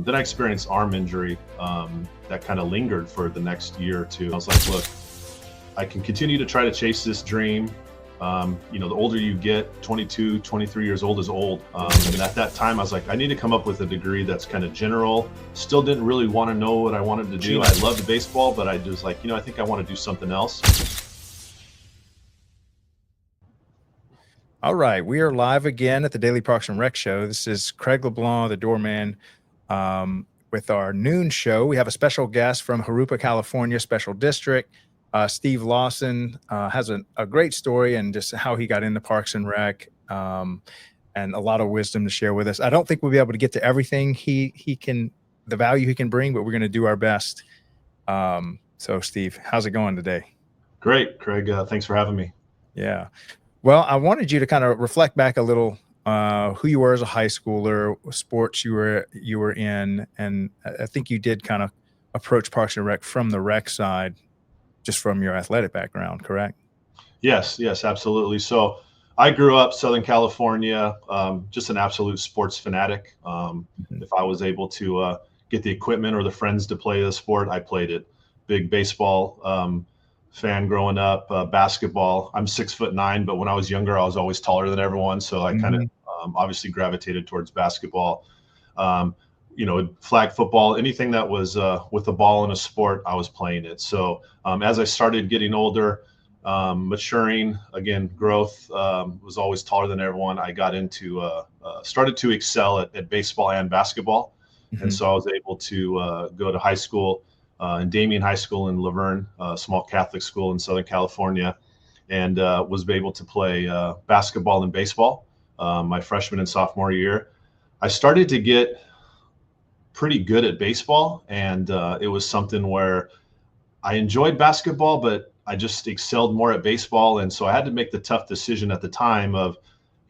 Then I experienced arm injury that kind of lingered for the next year or two. I was like, look, I can continue to try to chase this dream. The older you get, 22, 23 years old is old. And at that time, I was like, I need to come up with a degree that's kind of general. Still didn't really want to know what I wanted to do. I loved baseball, but I was like, I think I want to do something else. All right, we are live again at the Daily Parks and Rec Show. This is Craig LeBlanc, the doorman, with our noon show. We have a special guest from Jurupa, California, Special District. Steve Lawson has a great story and just how he got into Parks and Rec, and a lot of wisdom to share with us. I don't think we'll be able to get to everything the value he can bring, but we're going to do our best. So, Steve, how's it going today? Great, Craig. Thanks for having me. Yeah. Well, I wanted you to kind of reflect back a little who you were as a high schooler, sports you were in, and I think you did kind of approach Parks and Rec from the rec side, just from your athletic background, correct? Yes, absolutely. So I grew up Southern California, just an absolute sports fanatic. If I was able to get the equipment or the friends to play the sport, I played it. Big baseball fan growing up, basketball. I'm 6'9", but when I was younger, I was always taller than everyone. So I kind of obviously gravitated towards basketball. Flag football, anything that was with a ball in a sport, I was playing it. So as I started getting older, maturing, again, growth, was always taller than everyone. I got into, started to excel at baseball and basketball. And so I was able to go to high school, in Damien High School in Laverne, a small Catholic school in Southern California, and was able to play basketball and baseball my freshman and sophomore year. I started to get pretty good at baseball, and it was something where I enjoyed basketball, but I just excelled more at baseball. And so I had to make the tough decision at the time of,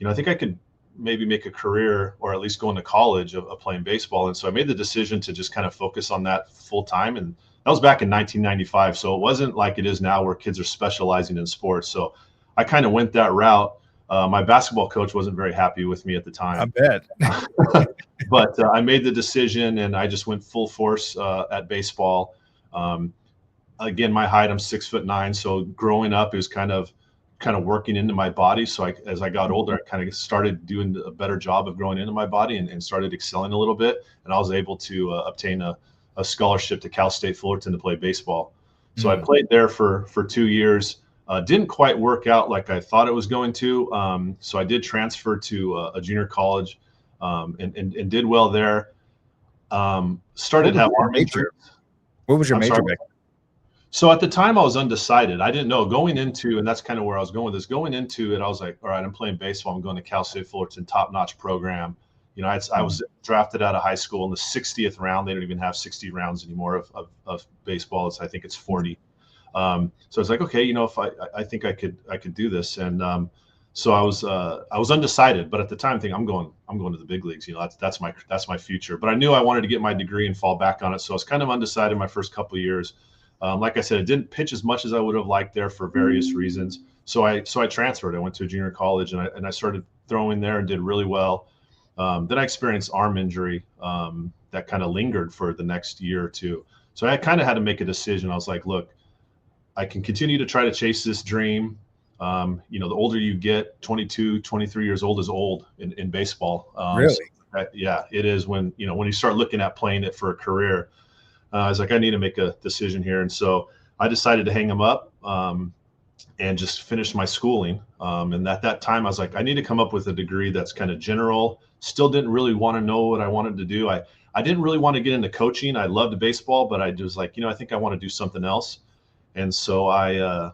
I think I could maybe make a career or at least go into college of playing baseball. And so I made the decision to just kind of focus on that full time. And that was back in 1995. So it wasn't like it is now where kids are specializing in sports. So I kind of went that route. My basketball coach wasn't very happy with me at the time. I bet. But I made the decision and I just went full force at baseball. Again, my height, I'm 6'9". So growing up, it was kind of working into my body. So as I got older, I kind of started doing a better job of growing into my body and started excelling a little bit. And I was able to obtain a scholarship to Cal State Fullerton to play baseball. So I played there for 2 years. Didn't quite work out like I thought it was going to. So I did transfer to a junior college and did well there. Started to have arm injuries. What was your major back? So at the time I was undecided. I didn't know going into, and that's kind of where I was going with this. Going into it, I was like, all right, I'm playing baseball. I'm going to Cal State Fullerton, top-notch program. I was drafted out of high school in the 60th round. They don't even have 60 rounds anymore of baseball. I think it's 40. So I was like, okay, if I think I could do this. And so I was undecided, but at the time thinking I'm going to the big leagues. That's my future. But I knew I wanted to get my degree and fall back on it. So I was kind of undecided my first couple of years. Like I said, it didn't pitch as much as I would have liked there for various reasons. So I transferred. I went to a junior college and I started throwing there and did really well. Then I experienced arm injury that kind of lingered for the next year or two. So I kind of had to make a decision. I was like, look, I can continue to try to chase this dream. The older you get, 22, 23 years old is old in baseball. Really? So, yeah, it is when you start looking at playing it for a career. I was like, I need to make a decision here. And so I decided to hang him up and just finish my schooling. And at that time, I was like, I need to come up with a degree that's kind of general. Still didn't really want to know what I wanted to do. I didn't really want to get into coaching. I loved baseball, but I was like, I think I want to do something else. And so I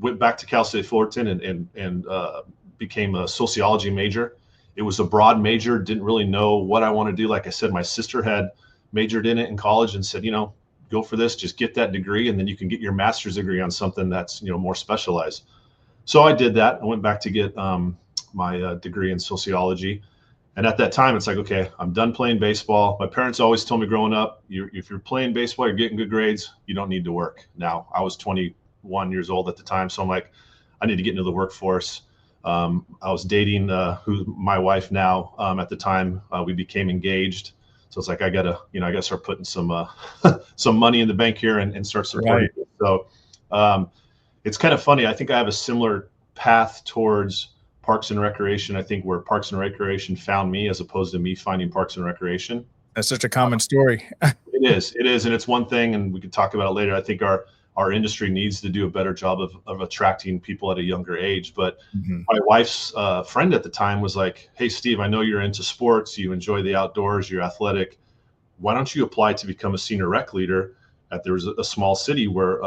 went back to Cal State Fullerton and became a sociology major. It was a broad major, didn't really know what I want to do. Like I said, my sister had majored in it in college and said, go for this, just get that degree, and then you can get your master's degree on something that's, more specialized. So I did that. I went back to get my degree in sociology. And at that time, it's like, okay, I'm done playing baseball. My parents always told me growing up, if you're playing baseball, you're getting good grades, you don't need to work. Now, I was 21 years old at the time, so I'm like, I need to get into the workforce. I was dating my wife now. At the time, we became engaged. So it's like, I gotta start putting some some money in the bank here and start supporting Right. it. So it's kind of funny. I think I have a similar path towards Parks and Recreation. I think where Parks and Recreation found me as opposed to me finding Parks and Recreation. That's such a common story. It is, and it's one thing, and we could talk about it later. I think our industry needs to do a better job of attracting people at a younger age. But Mhm. my wife's friend at the time was like, "Hey, Steve, I know you're into sports, you enjoy the outdoors, you're athletic. Why don't you apply to become a senior rec leader?" There was a small city where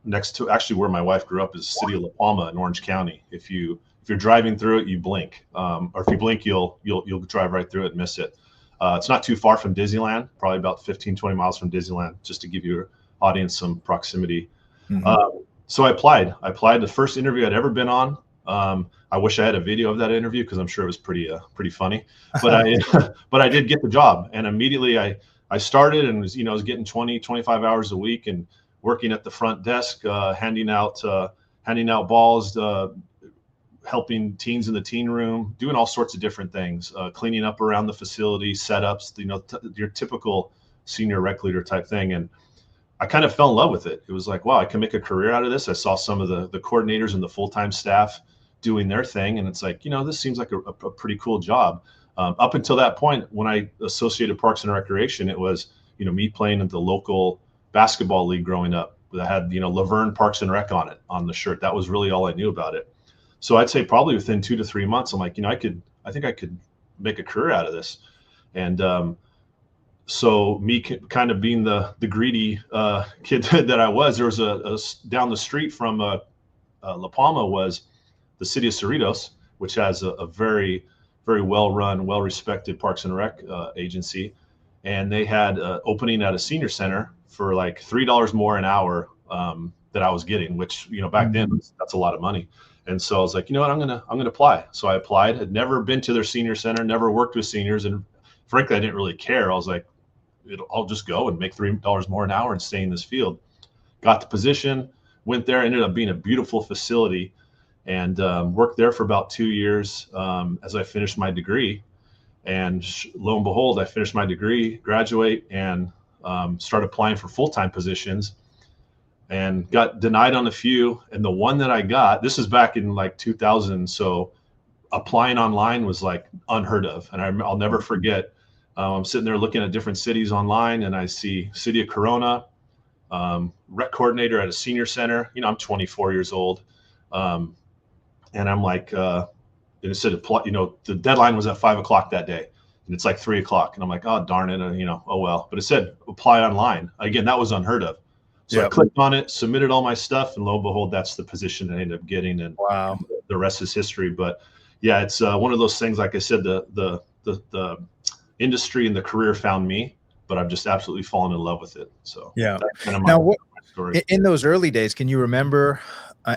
next to actually where my wife grew up is the city of La Palma in Orange County. If you're driving through it, you blink, or if you blink, you'll drive right through it and miss it. It's not too far from Disneyland, probably about 15, 20 miles from Disneyland, just to give your audience some proximity. Mhm. So I applied. The first interview I'd ever been on. I wish I had a video of that interview because I'm sure it was pretty funny. But I but I did get the job, and immediately I started and was I was getting 20, 25 hours a week and working at the front desk, handing out balls, helping teens in the teen room, doing all sorts of different things, cleaning up around the facility, setups, your typical senior rec leader type thing. And I kind of fell in love with it. It was like, wow, I can make a career out of this. I saw some of the coordinators and the full-time staff doing their thing. And it's like, this seems like a pretty cool job. Up until that point, when I associated Parks and Recreation, it was, me playing at the local basketball league growing up that had, Laverne Parks and Rec on the shirt. That was really all I knew about it. So I'd say probably within 2 to 3 months, I'm like, I think I could make a career out of this. And so me kind of being the greedy kid that I was, there was a down the street from La Palma was the city of Cerritos, which has a very, very well-run, well-respected Parks and Rec agency. And they had opening at a senior center for like $3 more an hour that I was getting, which, back then that's a lot of money. And so I was like, you know what, I'm gonna apply. So I applied. Had never been to their senior center, never worked with seniors, and frankly, I didn't really care. I was like, I'll just go and make $3 more an hour and stay in this field. Got the position, went there, ended up being a beautiful facility, and worked there for about 2 years as I finished my degree. And lo and behold, I finished my degree, graduate, and started applying for full-time positions. And got denied on a few. And the one that I got, this is back in like 2000. So applying online was like unheard of. And I'll never forget, I'm sitting there looking at different cities online and I see City of Corona, rec coordinator at a senior center. I'm 24 years old. And I'm like, and it said, the deadline was at 5 o'clock that day. And it's like 3 o'clock. And I'm like, oh, darn it. Oh, well. But it said apply online. Again, that was unheard of. So I clicked on it, submitted all my stuff, and lo and behold, that's the position I ended up getting. And wow, the rest is history. But yeah, it's one of those things. Like I said, the industry and the career found me, but I've just absolutely fallen in love with it. So yeah. That's kind of Now, story. In those early days, can you remember?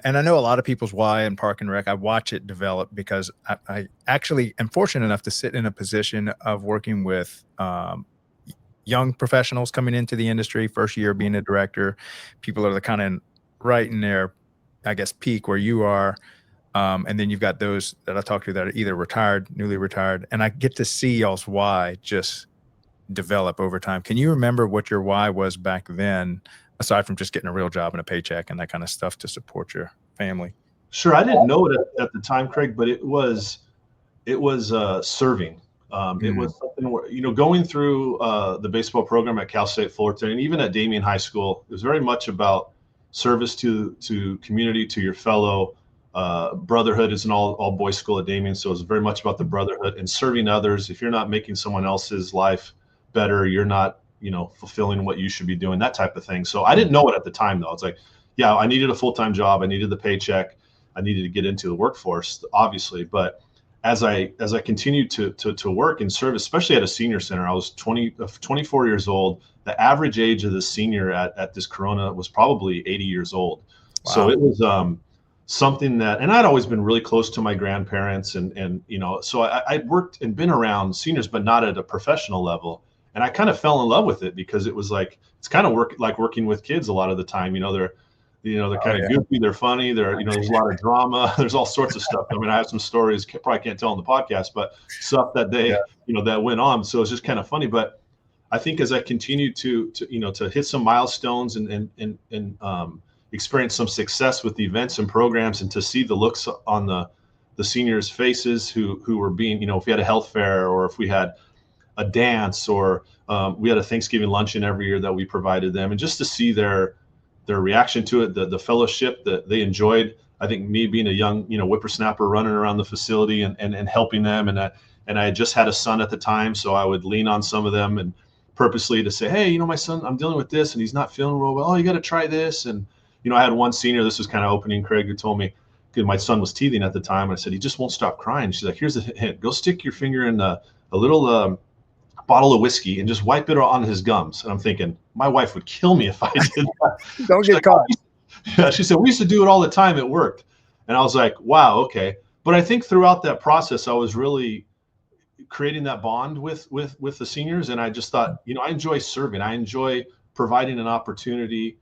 And I know a lot of people's why in Park and Rec. I watch it develop because I actually am fortunate enough to sit in a position of working with young professionals coming into the industry, first year being a director. People are the kind of right in their, I guess, peak where you are. And then you've got those that I talk to that are either retired, newly retired. And I get to see y'all's why just develop over time. Can you remember what your why was back then, aside from just getting a real job and a paycheck and that kind of stuff to support your family? Sure. I didn't know it at the time, Craig, but it was serving. It was something where, going through the baseball program at Cal State Fullerton and even at Damien High School, it was very much about service to community, to your fellow. Brotherhood is an all boys school at Damien, so it's very much about the brotherhood and serving others. If you're not making someone else's life better, you're not, fulfilling what you should be doing, that type of thing. So I didn't know it at the time, though. It's like, yeah, I needed a full-time job. I needed the paycheck. I needed to get into the workforce, obviously. But as I continued to work and serve, especially at a senior center, I was 24 years old. The average age of the senior at this Corona was probably 80 years old. Wow. So it was something that, and I'd always been really close to my grandparents, and so I'd worked and been around seniors, but not at a professional level. And I kind of fell in love with it because it was like, it's kind of like working with kids a lot of the time. They're kind of goofy, they're funny, there's a lot of drama, there's all sorts of stuff. I mean, I have some stories, probably can't tell on the podcast, but stuff that that went on. So it's just kind of funny. But I think as I continue to hit some milestones and experience some success with the events and programs, and to see the looks on the seniors' faces who were being, if we had a health fair, or if we had a dance, or we had a Thanksgiving luncheon every year that we provided them, and just to see their reaction to it, the fellowship that they enjoyed. I think me being a young, whippersnapper running around the facility and helping them. And I had just had a son at the time, so I would lean on some of them and purposely to say, hey, my son, I'm dealing with this and he's not feeling real well. Oh, you got to try this. And, I had one senior, this was kind of opening, Craig, who told me, because my son was teething at the time. I said, he just won't stop crying. She's like, here's a hint. Go stick your finger in a little bottle of whiskey and just wipe it on his gums. And I'm thinking, my wife would kill me if I did that. Don't get caught. Yeah, she said, we used to do it all the time. It worked. And I was like, wow, okay. But I think throughout that process, I was really creating that bond with the seniors. And I just thought, I enjoy serving. I enjoy providing an opportunity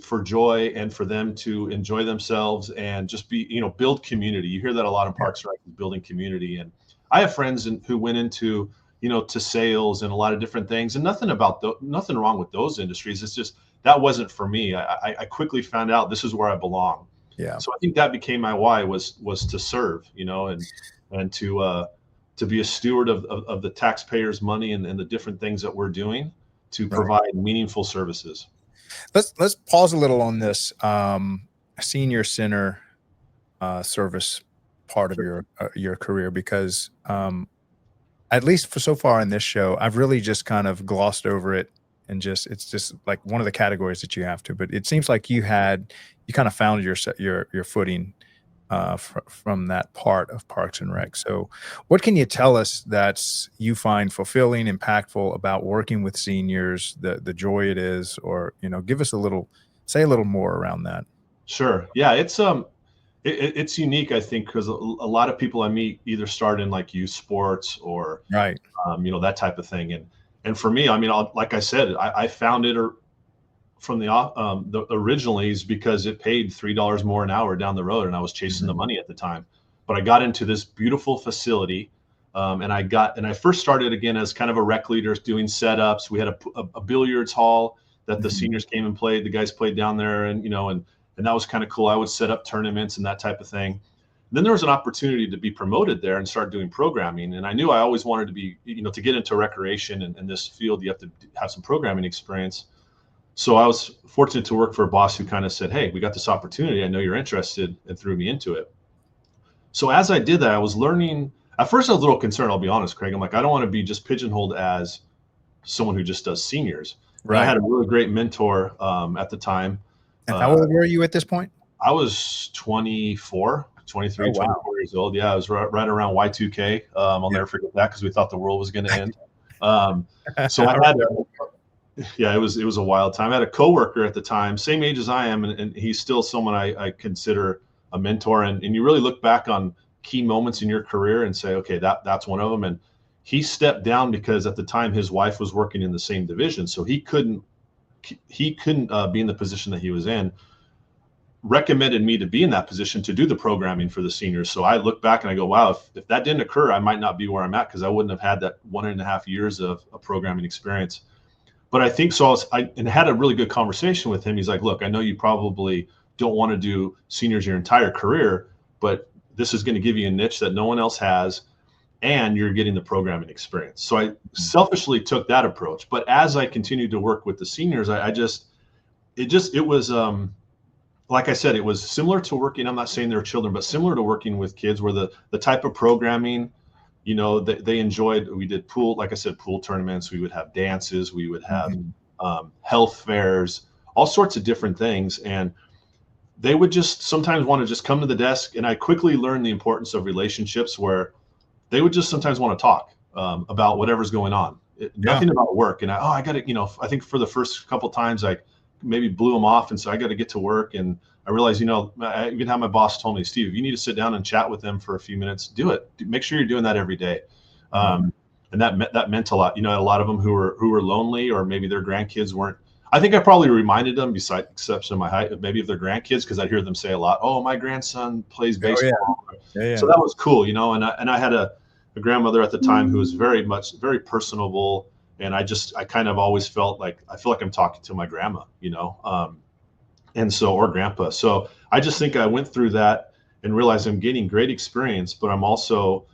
for joy and for them to enjoy themselves and just be, build community. You hear that a lot in parks, right? Building community. And I have friends who went into, to sales and a lot of different things, and nothing wrong with those industries. It's just, that wasn't for me. I quickly found out this is where I belong. Yeah. So I think that became my why, was to serve, and to be a steward of the taxpayers' money and the different things that we're doing to provide meaningful services. Let's pause a little on this senior center service part of your career, because at least for so far in this show, I've really just kind of glossed over it, and it's just like one of the categories that you have to. But it seems like you kind of found your footing from that part of Parks and Rec. So what can you tell us that you find fulfilling, impactful about working with seniors, the joy it is, or, give us say a little more around that. Sure. Yeah. It's unique, I think, because a lot of people I meet either start in like youth sports or, right. That type of thing. And for me, I mean, like I said, I found it from the originally is because it paid $3 more an hour down the road, and I was chasing the money at the time. But I got into this beautiful facility, and I first started again as kind of a rec leader doing setups. We had a billiards hall that the seniors came and played. The guys played down there, and that was kind of cool. I would set up tournaments and that type of thing. Then there was an opportunity to be promoted there and start doing programming. And I knew I always wanted to be, to get into recreation and this field, you have to have some programming experience. So I was fortunate to work for a boss who kind of said, hey, we got this opportunity. I know you're interested, and threw me into it. So as I did that, I was learning. At first, I was a little concerned, I'll be honest, Craig. I'm like, I don't want to be just pigeonholed as someone who just does seniors. Right. I had a really great mentor at the time. And how old were you at this point? I was 23, 24 years old. Yeah, I was right around Y2K. I'll never forget that, because we thought the world was going to end. So I had it was a wild time. I had a coworker at the time, same age as I am, and he's still someone I consider a mentor. And you really look back on key moments in your career and say, okay, that's one of them. And he stepped down because at the time his wife was working in the same division, so he couldn't be in the position that he was in. Recommended me to be in that position to do the programming for the seniors. So I look back and I go, wow, if that didn't occur, I might not be where I'm at, because I wouldn't have had that 1.5 years of programming experience. But I think so. I had a really good conversation with him. He's like, look, I know you probably don't want to do seniors your entire career, but this is going to give you a niche that no one else has, and you're getting the programming experience. So I selfishly took that approach. But as I continued to work with the seniors, it was like I said, it was similar to working. I'm not saying they're children, but similar to working with kids, where the type of programming, they enjoyed. We did pool, like I said, pool tournaments. We would have dances. We would have health fairs, all sorts of different things. And they would just sometimes want to just come to the desk. And I quickly learned the importance of relationships, where they would just sometimes want to talk about whatever's going on. Nothing about work. And I got to, I think for the first couple of times, I maybe blew them off and said, I got to get to work. And I realized, I even had my boss told me, Steve, if you need to sit down and chat with them for a few minutes, do it. Make sure you're doing that every day. And that meant a lot. A lot of them who were lonely, or maybe their grandkids weren't I think I probably reminded them, besides exception of my height, maybe of their grandkids, because I'd hear them say a lot, "Oh, my grandson plays Oh yeah. baseball." Yeah. So that was cool, and I had a grandmother at the time who was very personable, and I kind of always felt like I feel like I'm talking to my grandma, and so, or grandpa. So I just think I went through that and realized I'm getting great experience, but I'm also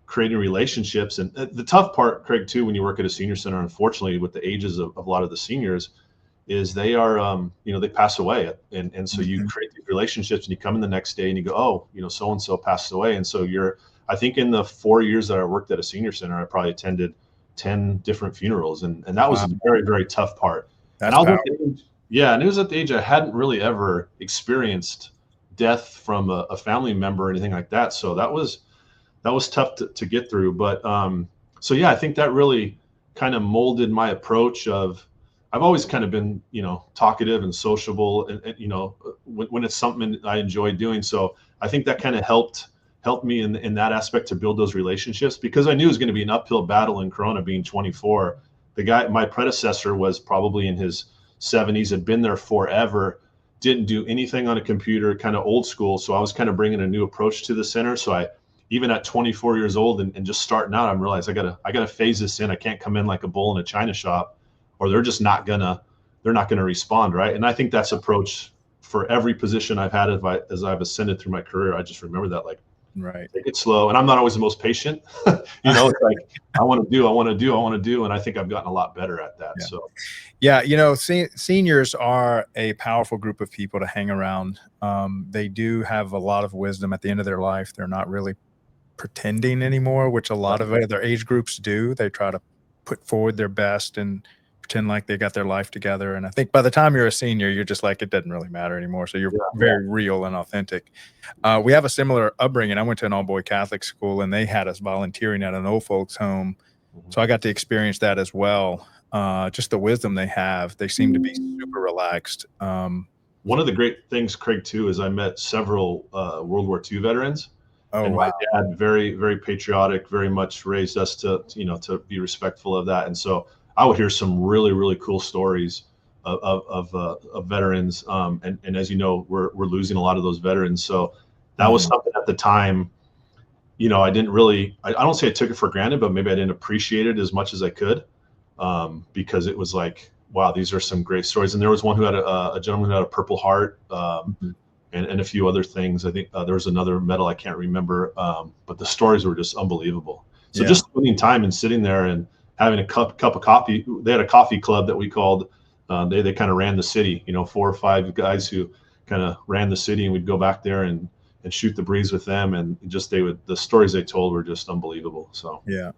creating relationships. And the tough part, Craig, too, when you work at a senior center, unfortunately, with the ages of a lot of the seniors, is they are, they pass away. And so you create these relationships and you come in the next day and you go, oh, so-and-so passed away. And so I think in the 4 years that I worked at a senior center, I probably attended 10 different funerals. And that was Wow. a very, very tough part. That's And powerful. and it was at the age I hadn't really ever experienced death from a family member or anything like that. So that was tough to get through. But so yeah, I think that really kind of molded my approach of, I've always kind of been, talkative and sociable, and when it's something I enjoy doing. So I think that kind of helped me in that aspect to build those relationships, because I knew it was going to be an uphill battle in Corona, being 24. My predecessor was probably in his 70s, had been there forever, didn't do anything on a computer, kind of old school. So I was kind of bringing a new approach to the center. So even at 24 years old and just starting out, I'm realized I gotta phase this in. I can't come in like a bull in a china shop, or they're just not gonna respond, right? And I think that's approach for every position I've had as I've ascended through my career. I just remember that, like, Right. take it slow. And I'm not always the most patient. It's like I want to do, and I think I've gotten a lot better at that. Yeah. So Yeah, seniors are a powerful group of people to hang around. They do have a lot of wisdom at the end of their life. They're not really pretending anymore, which a lot of other age groups do. They try to put forward their best and pretend like they got their life together. And I think by the time you're a senior, you're just like, it doesn't really matter anymore. So you're very real and authentic. We have a similar upbringing. I went to an all-boy Catholic school, and they had us volunteering at an old folks home. So I got to experience that as well. Just the wisdom they have. They seem to be super relaxed. One of the great things, Craig, too, is I met several World War II veterans. Oh, and wow. my dad, very, very patriotic, very much raised us to be respectful of that. And so I would hear some really, really cool stories of veterans. And as you know, we're losing a lot of those veterans. So that was something at the time, I didn't really, I don't say I took it for granted, but maybe I didn't appreciate it as much as I could, because it was like, wow, these are some great stories. And there was one who had a gentleman who had a Purple Heart, and a few other things. I think there was another medal I can't remember, but the stories were just unbelievable. So just spending time and sitting there and having a cup of coffee. They had a coffee club that we called. They kind of ran the city. 4 or 5 guys who kind of ran the city, and we'd go back there and shoot the breeze with them. And just the stories they told were just unbelievable. So yeah.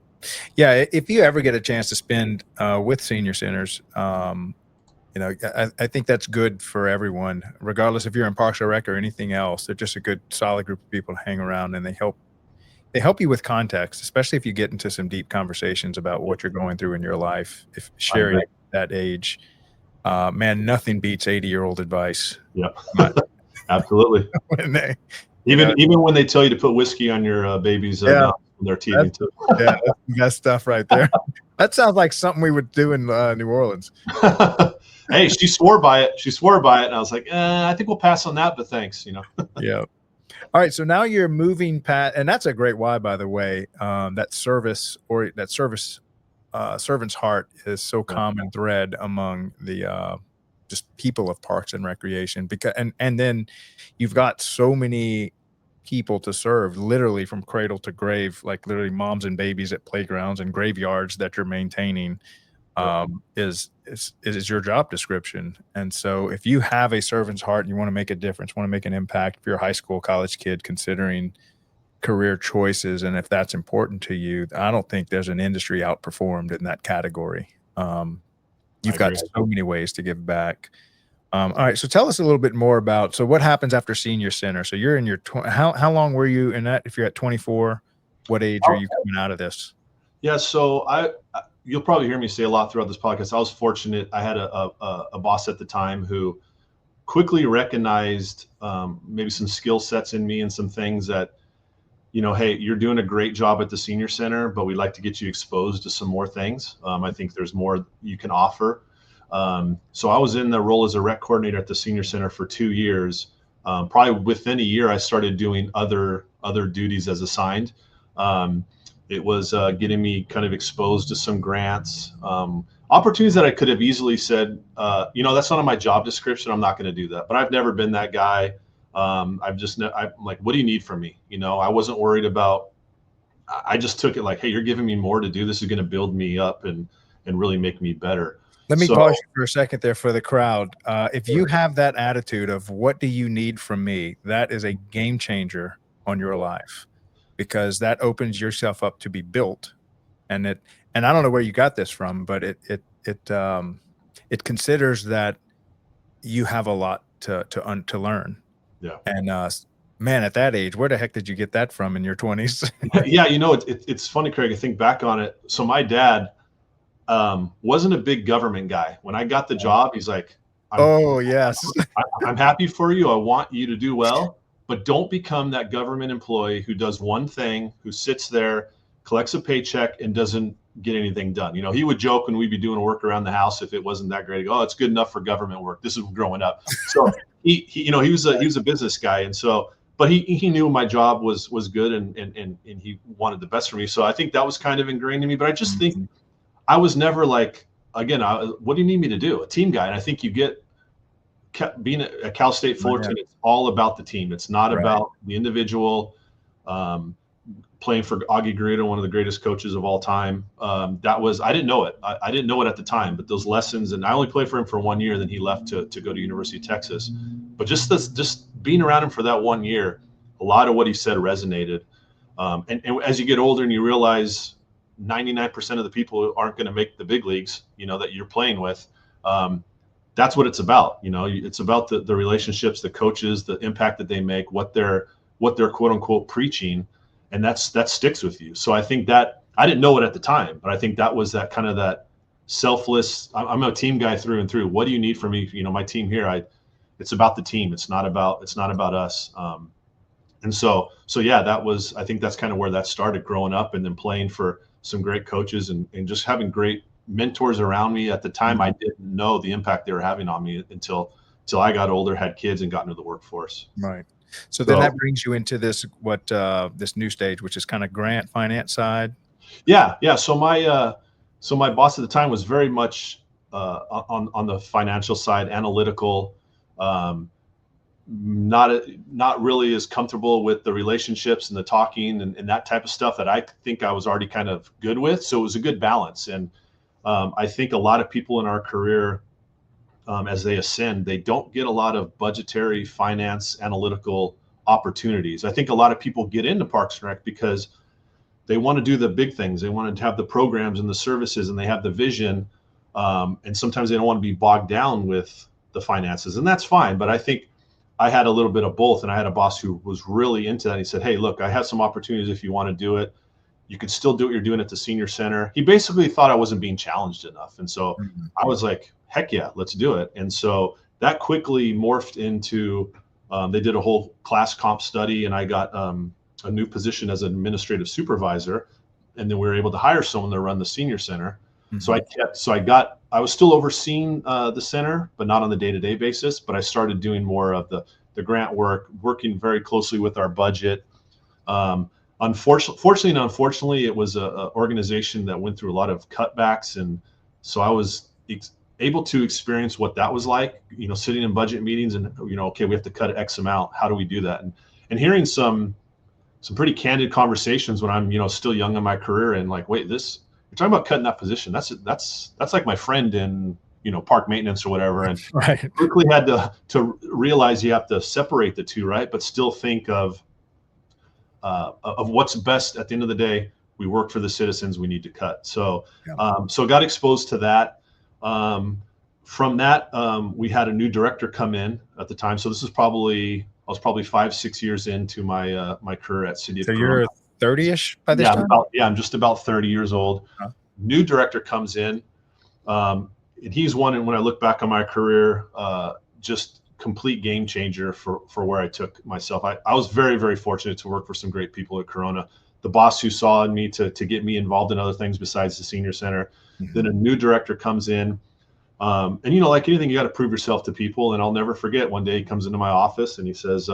If you ever get a chance to spend with senior centers, I think that's good for everyone, regardless if you're in Parks and Rec or anything else. They're just a good, solid group of people to hang around, and they help you with context, especially if you get into some deep conversations about what you're going through in your life. If sharing at that age, man, nothing beats 80-year-old advice. Yeah, absolutely. Even when they tell you to put whiskey on your baby's mouth when they're teething too. That's the best stuff right there. That sounds like something we would do in New Orleans. Hey, she swore by it. And I was like, I think we'll pass on that, but thanks. Yeah. All right. So now you're moving past, and that's a great why, by the way. That servant's heart is so common thread among the just people of Parks and Recreation, because and then you've got so many people to serve, literally from cradle to grave, like literally moms and babies at playgrounds and graveyards that you're maintaining. Is your job description. And so if you have a servant's heart and you want to make a difference, want to make an impact, if you're a high school, college kid considering career choices, and if that's important to you, I don't think there's an industry outperformed in that category. You've got so many ways to give back. All right. So tell us a little bit more about, so what happens after senior center? So you're in your, how long were you in that? If you're at 24, what age are you coming out of this? Yeah. So you'll probably hear me say a lot throughout this podcast. I was fortunate. I had a boss at the time who quickly recognized maybe some skill sets in me and some things that, hey, you're doing a great job at the senior center, but we'd like to get you exposed to some more things. I think there's more you can offer. So I was in the role as a rec coordinator at the senior center for 2 years. Probably within a year, I started doing other duties as assigned. It was getting me kind of exposed to some grants, opportunities that I could have easily said, that's not on my job description. I'm not going to do that. But I've never been that guy. I'm like, what do you need from me? I wasn't worried about. I just took it like, hey, you're giving me more to do. This is going to build me up and really make me better. Let me pause you for a second there for the crowd. If you have that attitude of what do you need from me, that is a game changer on your life, because that opens yourself up to be built. And I don't know where you got this from, but it considers that you have a lot to learn. Yeah. And man, at that age, where the heck did you get that from in your 20s? Yeah, it's funny, Craig. I think back on it. So my dad wasn't a big government guy. When I got the job, he's like, I'm happy for you. I want you to do well, but don't become that government employee who does one thing, who sits there, collects a paycheck, and doesn't get anything done. He would joke when we'd be doing work around the house, if it wasn't that great, oh, it's good enough for government work. This is growing up. So he was a business guy. And so, but he knew my job was good and he wanted the best for me. So I think that was kind of ingrained in me, but I just think I was never like, again, what do you need me to do? A team guy. And I think you get being at Cal State Fullerton, it's all about the team. It's not about the individual. Playing for Augie Garrido, one of the greatest coaches of all time. I didn't know it. I didn't know it at the time, but those lessons, and I only played for him for 1 year, then he left to go to University of Texas. But just being around him for that 1 year, a lot of what he said resonated. And as you get older and you realize 99% of the people aren't going to make the big leagues, that you're playing with, that's what it's about. It's about the relationships, the coaches, the impact that they make, what they're quote unquote preaching. And that sticks with you. So I think that I didn't know it at the time, but I think that was that kind of that selfless. I'm a team guy through and through. What do you need from me? My team here. It's about the team. It's not about us. And so yeah, I think that's kind of where that started growing up, and then playing for some great coaches and just having great mentors around me. At the time, I didn't know the impact they were having on me until I got older, had kids, and got into the workforce. Right. So then that brings you into this new stage, which is kind of grant finance side. Yeah. So my boss at the time was very much on the financial side, analytical, not really as comfortable with the relationships and the talking and that type of stuff that I think I was already kind of good with. So it was a good balance. And I think a lot of people in our career, as they ascend, they don't get a lot of budgetary, finance, analytical opportunities. I think a lot of people get into Parks and Rec because they want to do the big things. They want to have the programs and the services, and they have the vision. And sometimes they don't want to be bogged down with the finances, and that's fine. But I think I had a little bit of both, and I had a boss who was really into that. He said, hey, look, I have some opportunities if you want to do it. You can still do what you're doing at the senior center. He basically thought I wasn't being challenged enough. And so I was like, heck yeah, let's do it. And so that quickly morphed into, they did a whole class comp study, and I got a new position as an administrative supervisor. And then we were able to hire someone to run the senior center. Mm-hmm. I was still overseeing the center, but not on the day-to-day basis. But I started doing more of the grant work, working very closely with our budget. Fortunately and unfortunately, it was an organization that went through a lot of cutbacks, and so I was able to experience what that was like. Sitting in budget meetings and okay, we have to cut X amount. How do we do that? And hearing some pretty candid conversations when I'm still young in my career, and like, wait, you're talking about cutting that position? That's like my friend in park maintenance or whatever. And right. Quickly had to realize you have to separate the two, right? But still think of what's best. At the end of the day, we work for the citizens. We need to cut. So so got exposed to that. From that, we had a new director come in at the time. So this is I was probably 5-6 years into my my career at City of Corona. You're 30-ish by this time? I'm just about 30 years old. Huh? New director comes in, and he's one. And when I look back on my career, just complete game changer for where I took myself. I was very, very fortunate to work for some great people at Corona. The boss who saw in me to get me involved in other things besides the senior center. Mm-hmm. Then a new director comes in, And, you know, like anything, you got to prove yourself to people. And I'll never forget, one day he comes into my office and he says,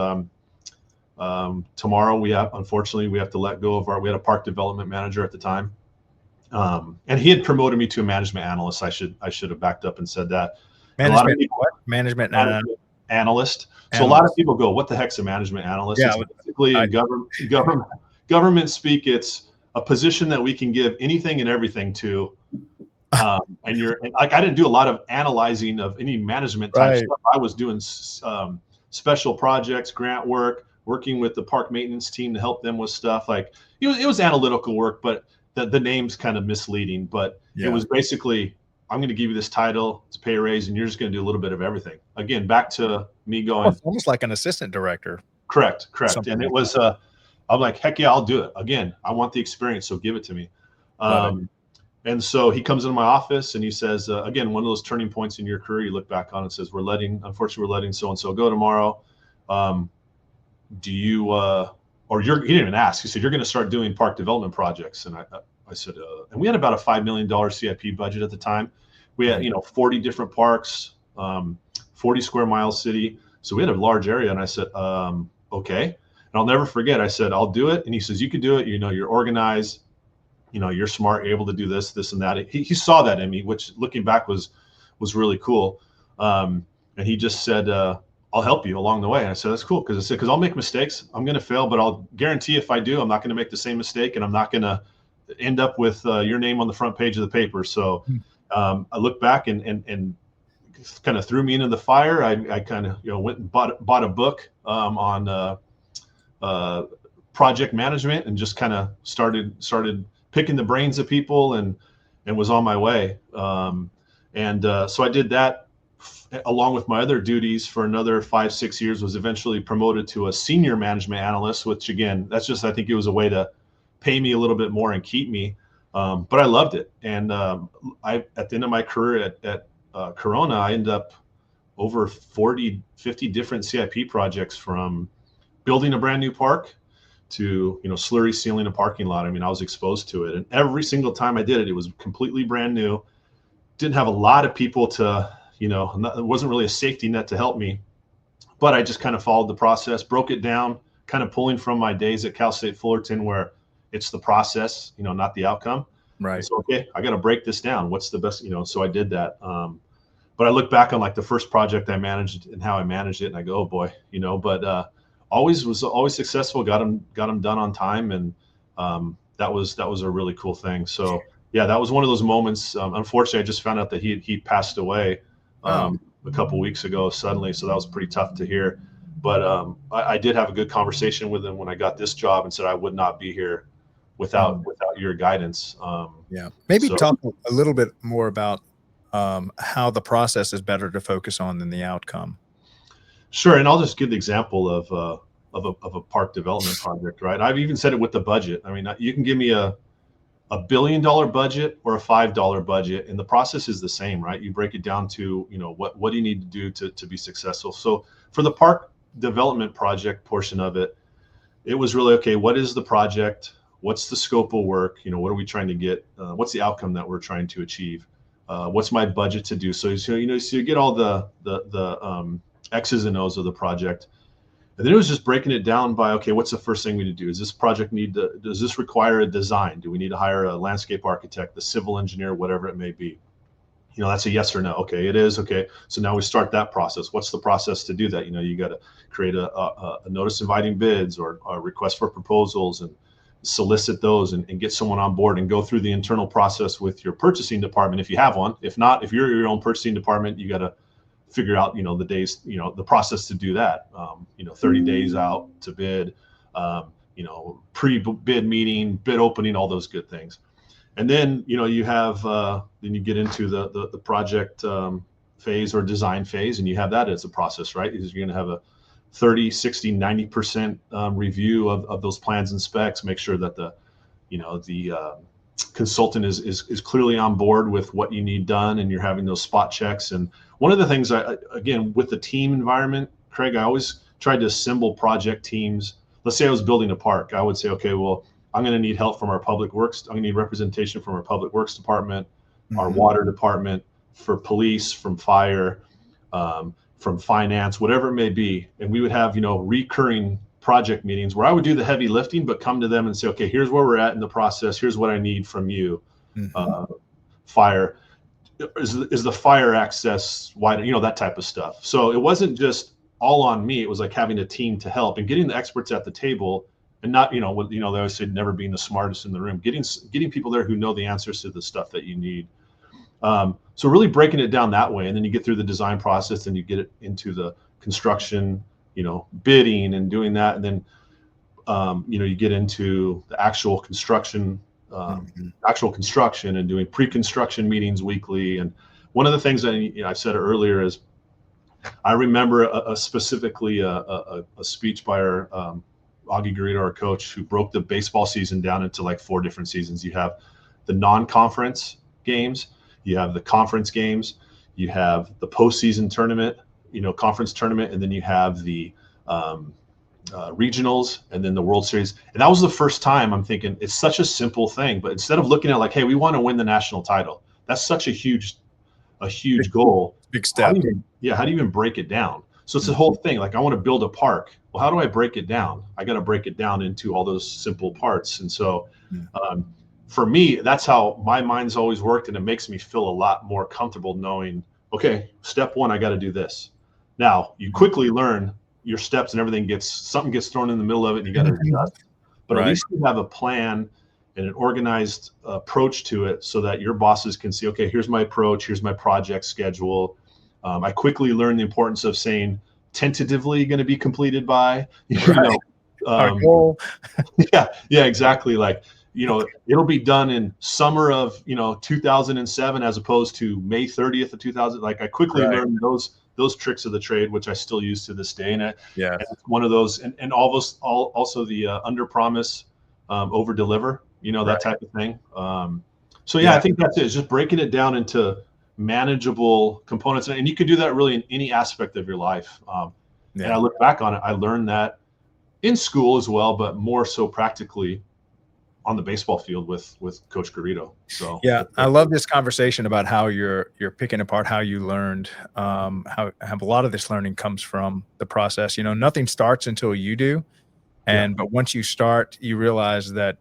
tomorrow unfortunately, we have to let go of we had a park development manager at the time. And he had promoted me to a management analyst. I should have backed up and said that. Management, what? Management analyst. So a lot of people go, what the heck's a management analyst? Yeah, it's basically in government speak, it's a position that we can give anything and everything to. And like, I didn't do a lot of analyzing of any management type stuff. I was doing special projects, grant work, working with the park maintenance team to help them with stuff. Like it was analytical work, but the name's kind of misleading. But it was basically, I'm going to give you this title, it's pay raise, and you're just going to do a little bit of everything. Again, back to me going, almost like an assistant director. Correct. And it was, I'm like, heck yeah, I'll do it. Again, I want the experience, so give it to me. And so he comes into my office and he says, again, one of those turning points in your career, you look back on and says, unfortunately, we're letting so-and-so go tomorrow. Do you, he didn't even ask. He said, you're going to start doing park development projects. And I said, and we had about a $5 million CIP budget at the time. We had, 40 different parks, 40 square mile city. So we had a large area. And I said, okay. And I'll never forget, I said, I'll do it. And he says, you can do it. You're organized, you're smart, you're able to do this and that. He saw that in me, which looking back was really cool. And he just said, I'll help you along the way. And I said, that's cool. Because I'll make mistakes. I'm going to fail, but I'll guarantee if I do, I'm not going to make the same mistake, and I'm not going to end up with your name on the front page of the paper. So I look back and kind of threw me into the fire. I kind of went and bought a book on project management and just kind of started picking the brains of people and was on my way. So I did that along with my other duties for another 5-6 years. Was eventually promoted to a senior management analyst, which again, that's just, I think it was a way to pay me a little bit more and keep me. But I loved it. And at the end of my career at Corona, I ended up over 40, 50 different CIP projects, from building a brand new park to, slurry sealing a parking lot. I mean, I was exposed to it. And every single time I did it, it was completely brand new. Didn't have a lot of people to, it wasn't really a safety net to help me. But I just kind of followed the process, broke it down, kind of pulling from my days at Cal State Fullerton, where it's the process, not the outcome. Right. So, okay, I got to break this down. What's the best, so I did that. But I look back on like the first project I managed and how I managed it, and I go, oh boy, but always successful, got them done on time. And that was a really cool thing. So yeah, that was one of those moments. Unfortunately, I just found out that he passed away a couple weeks ago suddenly. So that was pretty tough to hear. But I did have a good conversation with him when I got this job and said I would not be here without your guidance. Maybe talk a little bit more about how the process is better to focus on than the outcome. Sure. And I'll just give the example of a park development project, right? I've even said it with the budget. I mean, you can give me a $1 billion budget or a $5 budget, and the process is the same, right? You break it down to, what do you need to do to be successful? So for the park development project portion of it, it was really, okay, what is the project? What's the scope of work? What are we trying to get? What's the outcome that we're trying to achieve? What's my budget to do? So you get all the X's and O's of the project. And then it was just breaking it down by, okay, what's the first thing we need to do? Does this project does this require a design? Do we need to hire a landscape architect, the civil engineer, whatever it may be? That's a yes or no. Okay, it is. Okay. So now we start that process. What's the process to do that? You got to create a notice inviting bids or a request for proposals and solicit those and get someone on board and go through the internal process with your purchasing department if you have one. If not, if you're your own purchasing department, you got to figure out, the days, the process to do that, 30 days out to bid, pre-bid meeting, bid opening, all those good things. And then, you have, then you get into the project phase or design phase, and you have that as a process, right? Because you're going to have a 30, 60, 90% review of those plans and specs, make sure that the consultant is clearly on board with what you need done, and you're having those spot checks. And one of the things again, with the team environment, Craig, I always tried to assemble project teams. Let's say I was building a park. I would say, okay, well, I'm going to need help from our public works. I'm going to need representation from our public works department, our water department, for police, from fire, from finance, whatever it may be. And we would have, recurring project meetings where I would do the heavy lifting, but come to them and say, okay, here's where we're at in the process. Here's what I need from you. Fire. Is the fire access wide, that type of stuff. So it wasn't just all on me. It was like having a team to help and getting the experts at the table, and not, they always say never being the smartest in the room, getting people there who know the answers to the stuff that you need. So really breaking it down that way. And then you get through the design process and you get it into the construction, bidding and doing that. And then, you get into the actual construction, and doing pre-construction meetings weekly. And one of the things that I said earlier is I remember specifically a speech by our Augie Garrido, our coach, who broke the baseball season down into like 4 different seasons. You have the non-conference games, you have the conference games, you have the postseason tournament, conference tournament, and then you have the regionals, and then the World Series. And that was the first time I'm thinking it's such a simple thing, but instead of looking at like, hey, we want to win the national title, that's such a huge goal. Big step. How do you even break it down? So it's the whole thing. Like, I want to build a park. Well, how do I break it down? I got to break it down into all those simple parts. And so for me, that's how my mind's always worked. And it makes me feel a lot more comfortable knowing, okay, step 1, I got to do this. Now you quickly learn your steps and everything something gets thrown in the middle of it and you got to adjust. But at least you have a plan and an organized approach to it so that your bosses can see, okay, here's my approach, here's my project schedule. I quickly learned the importance of saying tentatively going to be completed by, our goal. yeah, exactly. Like, it'll be done in summer of, 2007, as opposed to May 30th of 2000. Like, I quickly learned those tricks of the trade, which I still use to this day. And it's one of those, and also the under promise, over deliver, that type of thing. I think that's it. It's just breaking it down into manageable components. And you can do that really in any aspect of your life. And I look back on it, I learned that in school as well, but more so practically on the baseball field with Coach Garrido. So I love this conversation about how you're picking apart how you learned, how a lot of this learning comes from the process. Nothing starts until you do, but once you start, you realize that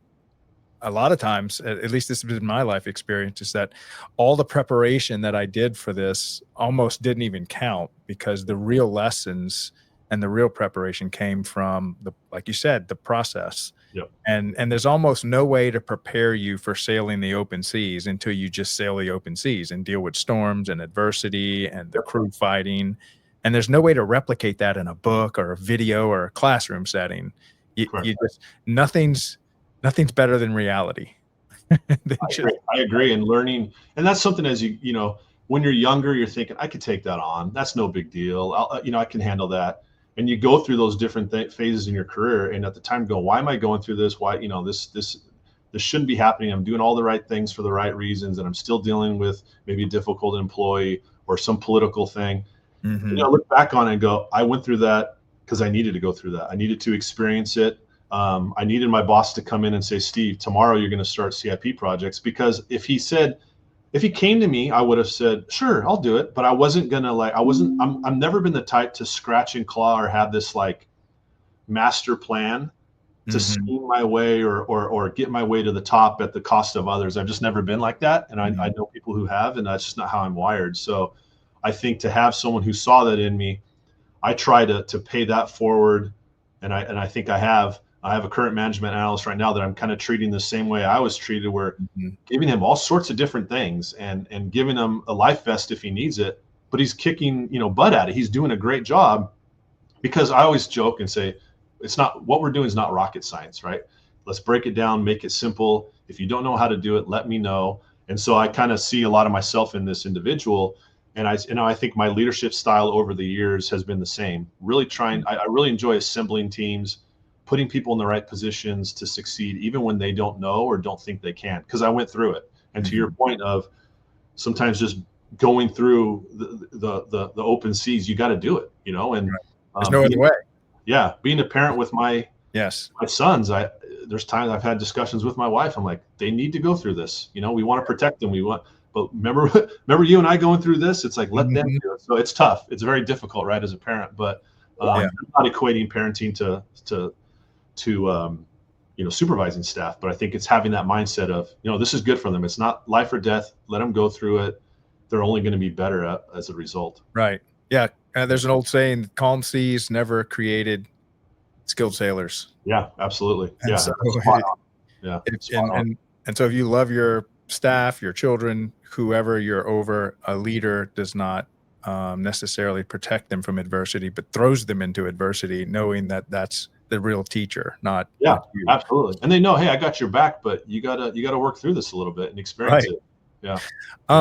a lot of times, at least this has been my life experience, is that all the preparation that I did for this almost didn't even count, because the real lessons and the real preparation came from like you said, the process. Yep. And there's almost no way to prepare you for sailing the open seas until you just sail the open seas and deal with storms and adversity and the crew fighting. And there's no way to replicate that in a book or a video or a classroom setting. You just, nothing's better than reality. I agree. And learning, and that's something as when you're younger, you're thinking, I could take that on. That's no big deal. I can handle that. And you go through those different phases in your career, and at the time go, why am I going through this? Why, this shouldn't be happening. I'm doing all the right things for the right reasons, and I'm still dealing with maybe a difficult employee or some political thing. I look back on it and go, I went through that because I needed to go through that. I needed to experience it. I needed my boss to come in and say, Steve, tomorrow you're going to start CIP projects. Because if he came to me, I would have said, sure, I'll do it. But I wasn't going to I've never been the type to scratch and claw or have this like master plan to scheme my way or get my way to the top at the cost of others. I've just never been like that. And I know people who have, and that's just not how I'm wired. So I think to have someone who saw that in me, I try to pay that forward. And I think I have a current management analyst right now that I'm kind of treating the same way I was treated, where giving him all sorts of different things and giving him a life vest if he needs it, but he's kicking, butt at it. He's doing a great job, because I always joke and say, it's not, what we're doing is not rocket science, right? Let's break it down, make it simple. If you don't know how to do it, let me know. And so I kind of see a lot of myself in this individual. And I think my leadership style over the years has been the same. Really I really enjoy assembling teams, putting people in the right positions to succeed, even when they don't know or don't think they can, because I went through it. And to your point of sometimes just going through the open seas, you got to do it, and there's no other way. Yeah. Being a parent with my sons, there's times I've had discussions with my wife. I'm like, they need to go through this. We want to protect them. but remember you and I going through this. It's like, let them Mhm. do it. So it's tough. It's very difficult, right, as a parent. But Yeah. I'm not equating parenting to supervising staff, but I think it's having that mindset of, this is good for them. It's not life or death. Let them go through it. They're only going to be better as a result. Right. Yeah. There's an old saying, calm seas never created skilled sailors. Yeah, absolutely. And Yeah. so Spot on. Yeah. Spot on. and so if you love your staff, your children, whoever you're over, a leader does not necessarily protect them from adversity, but throws them into adversity, knowing that that's the real teacher, not you. Absolutely. And they know, hey, I got your back, but you gotta work through this a little bit and experience Right. it. Yeah.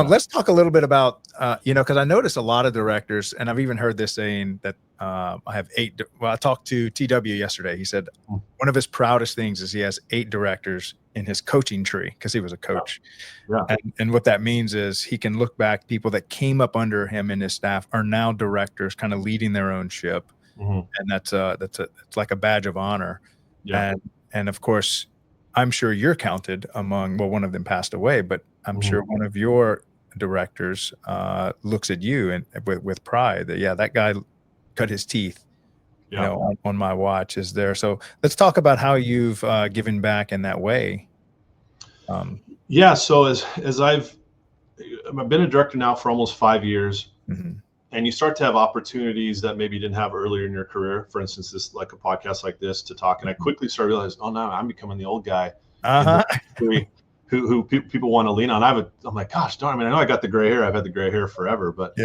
Let's talk a little bit about, because I notice a lot of directors, and I've even heard this saying that I have 8. Well, I talked to TW yesterday. He said one of his proudest things is he has 8 directors in his coaching tree because he was a coach. Yeah. And what that means is he can look back, people that came up under him and his staff are now directors, kind of leading their own ship. Mhm. And it's like a badge of honor. Yeah. And of course, I'm sure you're counted among, well, one of them passed away, but I'm sure one of your directors looks at you and with pride that, yeah, that guy cut his teeth, on my watch is there. So let's talk about how you've given back in that way. So as I've been a director now for almost 5 years, and you start to have opportunities that maybe you didn't have earlier in your career. For instance, this, like a podcast like this, to talk, and I quickly started realizing, oh no, I'm becoming the old guy who people want to lean on. I'm like, gosh darn, I know I got the gray hair. I've had the gray hair forever, but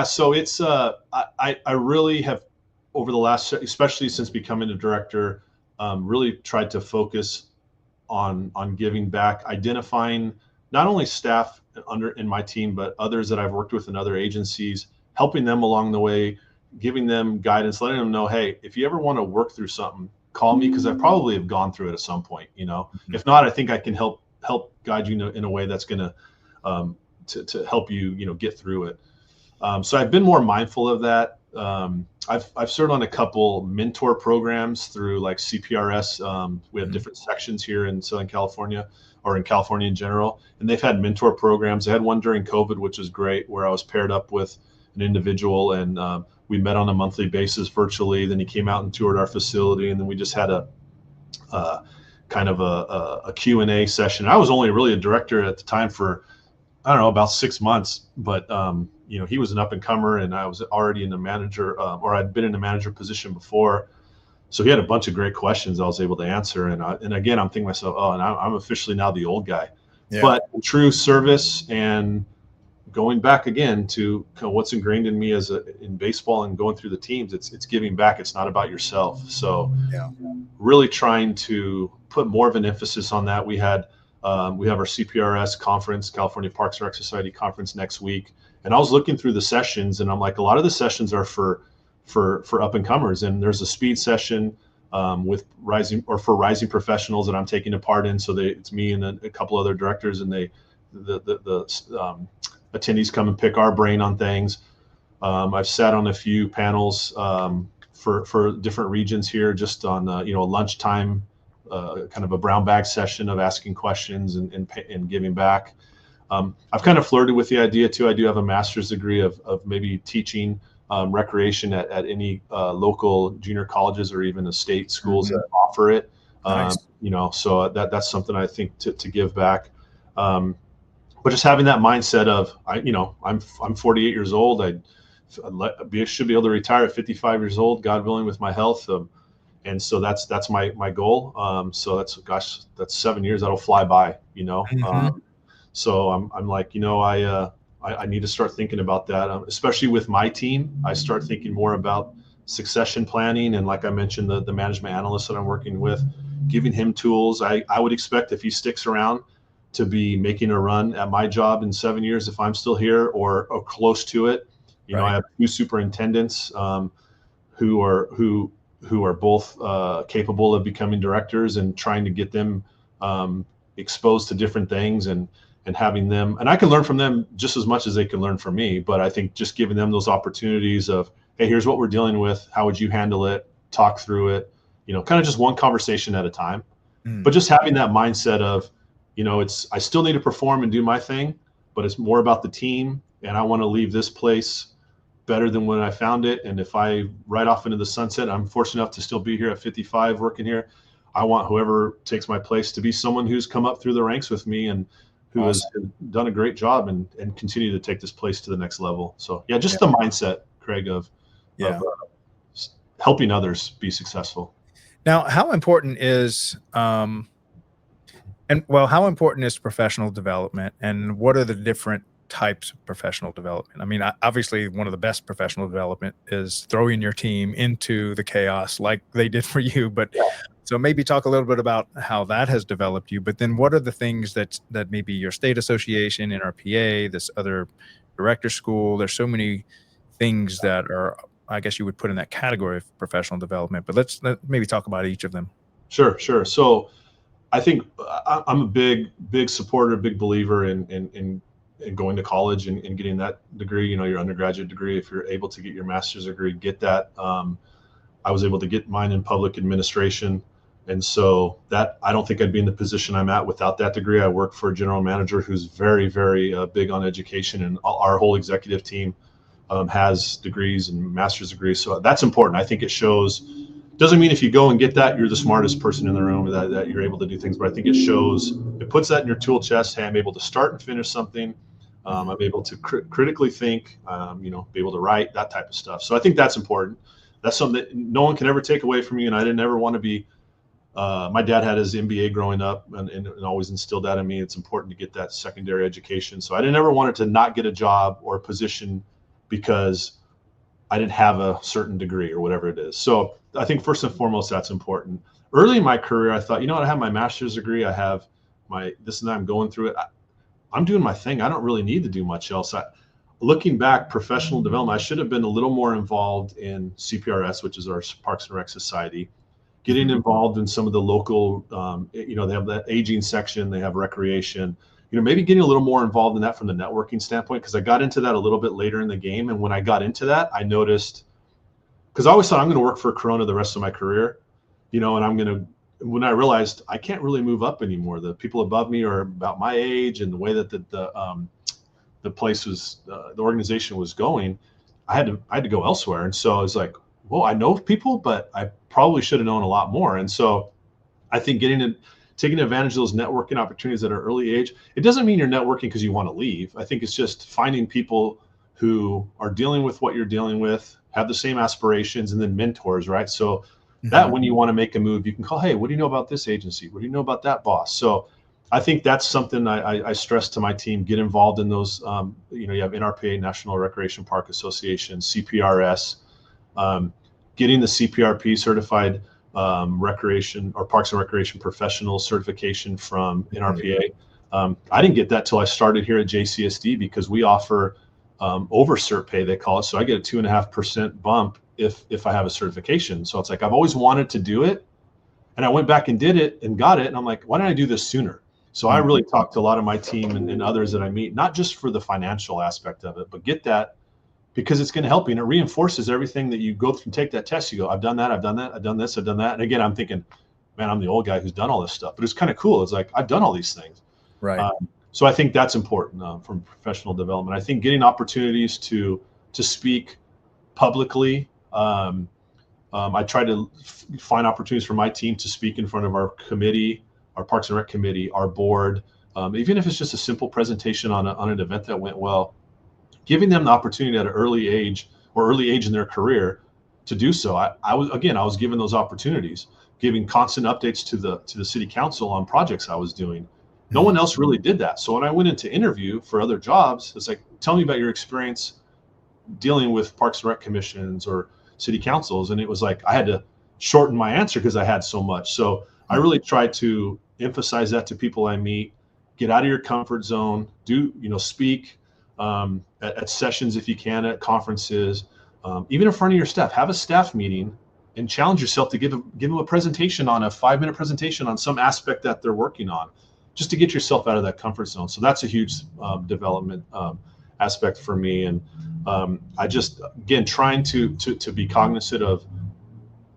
So it's I really have, over the last, especially since becoming a director, really tried to focus on giving back, identifying not only staff in my team, but others that I've worked with in other agencies, helping them along the way, giving them guidance, letting them know, hey, if you ever want to work through something, call me, because I probably have gone through it at some point. If not, I think I can help guide you in a way that's going to help you, get through it. So I've been more mindful of that. I've served on a couple mentor programs through like CPRS. We have different sections here in Southern California, or in California in general, and they've had mentor programs. They had one during COVID, which was great, where I was paired up with an individual, and we met on a monthly basis virtually. Then he came out and toured our facility, and then we just had a kind of a Q&A session. I was only really a director at the time for, I don't know, about 6 months, but he was an up and comer, and I was already in the manager, or I'd been in a manager position before. So he had a bunch of great questions I was able to answer. And again, I'm thinking to myself, and I'm officially now the old guy. Yeah. But true service and going back again to what's ingrained in me in baseball and going through the teams, it's giving back. It's not about yourself. So really trying to put more of an emphasis on that. We have our CPRS conference, California Parks and Rec Society conference, next week. And I was looking through the sessions, and I'm like, a lot of the sessions are for up and comers, and there's a speed session with rising professionals that I'm taking a part in. So it's me and a couple other directors, and the attendees come and pick our brain on things. I've sat on a few panels for different regions here, just on lunchtime, kind of a brown bag session of asking questions and giving back. I've kind of flirted with the idea too. I do have a master's degree of maybe teaching recreation at any local junior colleges, or even the state schools that offer it. Nice. So that's something I think to give back. But just having that mindset of, I'm 48 years old. I should be able to retire at 55 years old, God willing, with my health. And so that's my goal. So that's 7 years that'll fly by. So I'm like, I need to start thinking about that, especially with my team. I start thinking more about succession planning, and like I mentioned, the management analyst that I'm working with, giving him tools. I would expect, if he sticks around, to be making a run at my job in 7 years if I'm still here, or close to it. I have 2 superintendents who are both capable of becoming directors, and trying to get them exposed to different things and having them, and I can learn from them just as much as they can learn from me. But I think just giving them those opportunities of, hey, here's what we're dealing with. How would you handle it? Talk through it, kind of just one conversation at a time. But just having that mindset of, I still need to perform and do my thing, but it's more about the team. And I want to leave this place better than when I found it. And if I ride off into the sunset, I'm fortunate enough to still be here at 55 working here. I want whoever takes my place to be someone who's come up through the ranks with me and who Awesome. has done a great job and continue to take this place to the next level. So yeah, just the mindset, Craig, of helping others be successful. Now, how important is how important is professional development, and what are the different types of professional development? I mean, obviously one of the best professional development is throwing your team into the chaos like they did for you. But so maybe talk a little bit about how that has developed you, but then what are the things that maybe your state association, NRPA, this other director school, there's so many things that are, I guess you would put in that category of professional development, but let's maybe talk about each of them. Sure. So I think I'm a big supporter, big believer in going to college and getting that degree, your undergraduate degree. If you're able to get your master's degree, get that. I was able to get mine in public administration. And so that, I don't think I'd be in the position I'm at without that degree. I work for a general manager who's very, very big on education, and our whole executive team has degrees and master's degrees. So that's important. I think it shows. Doesn't mean if you go and get that, you're the smartest person in the room, that you're able to do things. But I think it puts that in your tool chest. Hey, I'm able to start and finish something. I'm able to critically think, be able to write, that type of stuff. So I think that's important. That's something that no one can ever take away from you. And I didn't ever want to be, my dad had his MBA growing up and always instilled that in me. It's important to get that secondary education. So I didn't ever want to not get a job or a position because I didn't have a certain degree or whatever it is. So I think first and foremost, that's important. Early in my career, I thought, I have my master's degree. I have this and that, I'm going through it. I'm doing my thing. I don't really need to do much else. Looking back, professional development, I should have been a little more involved in CPRS, which is our Parks and Rec Society, getting involved in some of the local, they have that aging section, they have recreation, maybe getting a little more involved in that from the networking standpoint, because I got into that a little bit later in the game. And when I got into that, I noticed, because I always thought I'm going to work for Corona the rest of my career, and when I realized I can't really move up anymore, the people above me are about my age, and the way that the place was, the organization was going, I had to go elsewhere. And so I was like, well, I know people, but I probably should have known a lot more. And so I think taking advantage of those networking opportunities at an early age, it doesn't mean you're networking because you want to leave. I think it's just finding people who are dealing with what you're dealing with, have the same aspirations, and then mentors, right? So that when you want to make a move, you can call, hey, what do you know about this agency? What do you know about that boss? So I think that's something I stress to my team, get involved in those, you have NRPA, National Recreation Park Association, CPRS, getting the CPRP certified recreation or Parks and Recreation professional certification from NRPA. I didn't get that till I started here at JCSD, because we offer over cert pay, they call it. So I get a 2.5% bump if I have a certification. So it's like, I've always wanted to do it, and I went back and did it and got it. And I'm like, why didn't I do this sooner? So I really talked to a lot of my team and others that I meet, not just for the financial aspect of it, but get that, because it's going to help you. And it reinforces everything that you go through and take that test. You go, I've done that, I've done that, I've done this, I've done that. And again, I'm thinking, man, I'm the old guy who's done all this stuff, but it's kind of cool. It's like, I've done all these things. Right. So I think that's important from professional development. I think getting opportunities to speak publicly. I try to find opportunities for my team to speak in front of our committee, our Parks and Rec committee, our board, even if it's just a simple presentation on an event that went well, giving them the opportunity at an early age in their career to do so. I was given those opportunities, giving constant updates to the city council on projects I was doing. No one else really did that. So when I went into interview for other jobs, it's like, tell me about your experience dealing with Parks and Rec commissions or city councils. And it was like, I had to shorten my answer because I had so much. So I really try to emphasize that to people I meet. Get out of your comfort zone, speak at sessions if you can, at conferences, even in front of your staff. Have a staff meeting and challenge yourself to give them a presentation, on a 5-minute presentation on some aspect that they're working on, just to get yourself out of that comfort zone. So that's a huge development aspect for me. And I just, again, trying to be cognizant of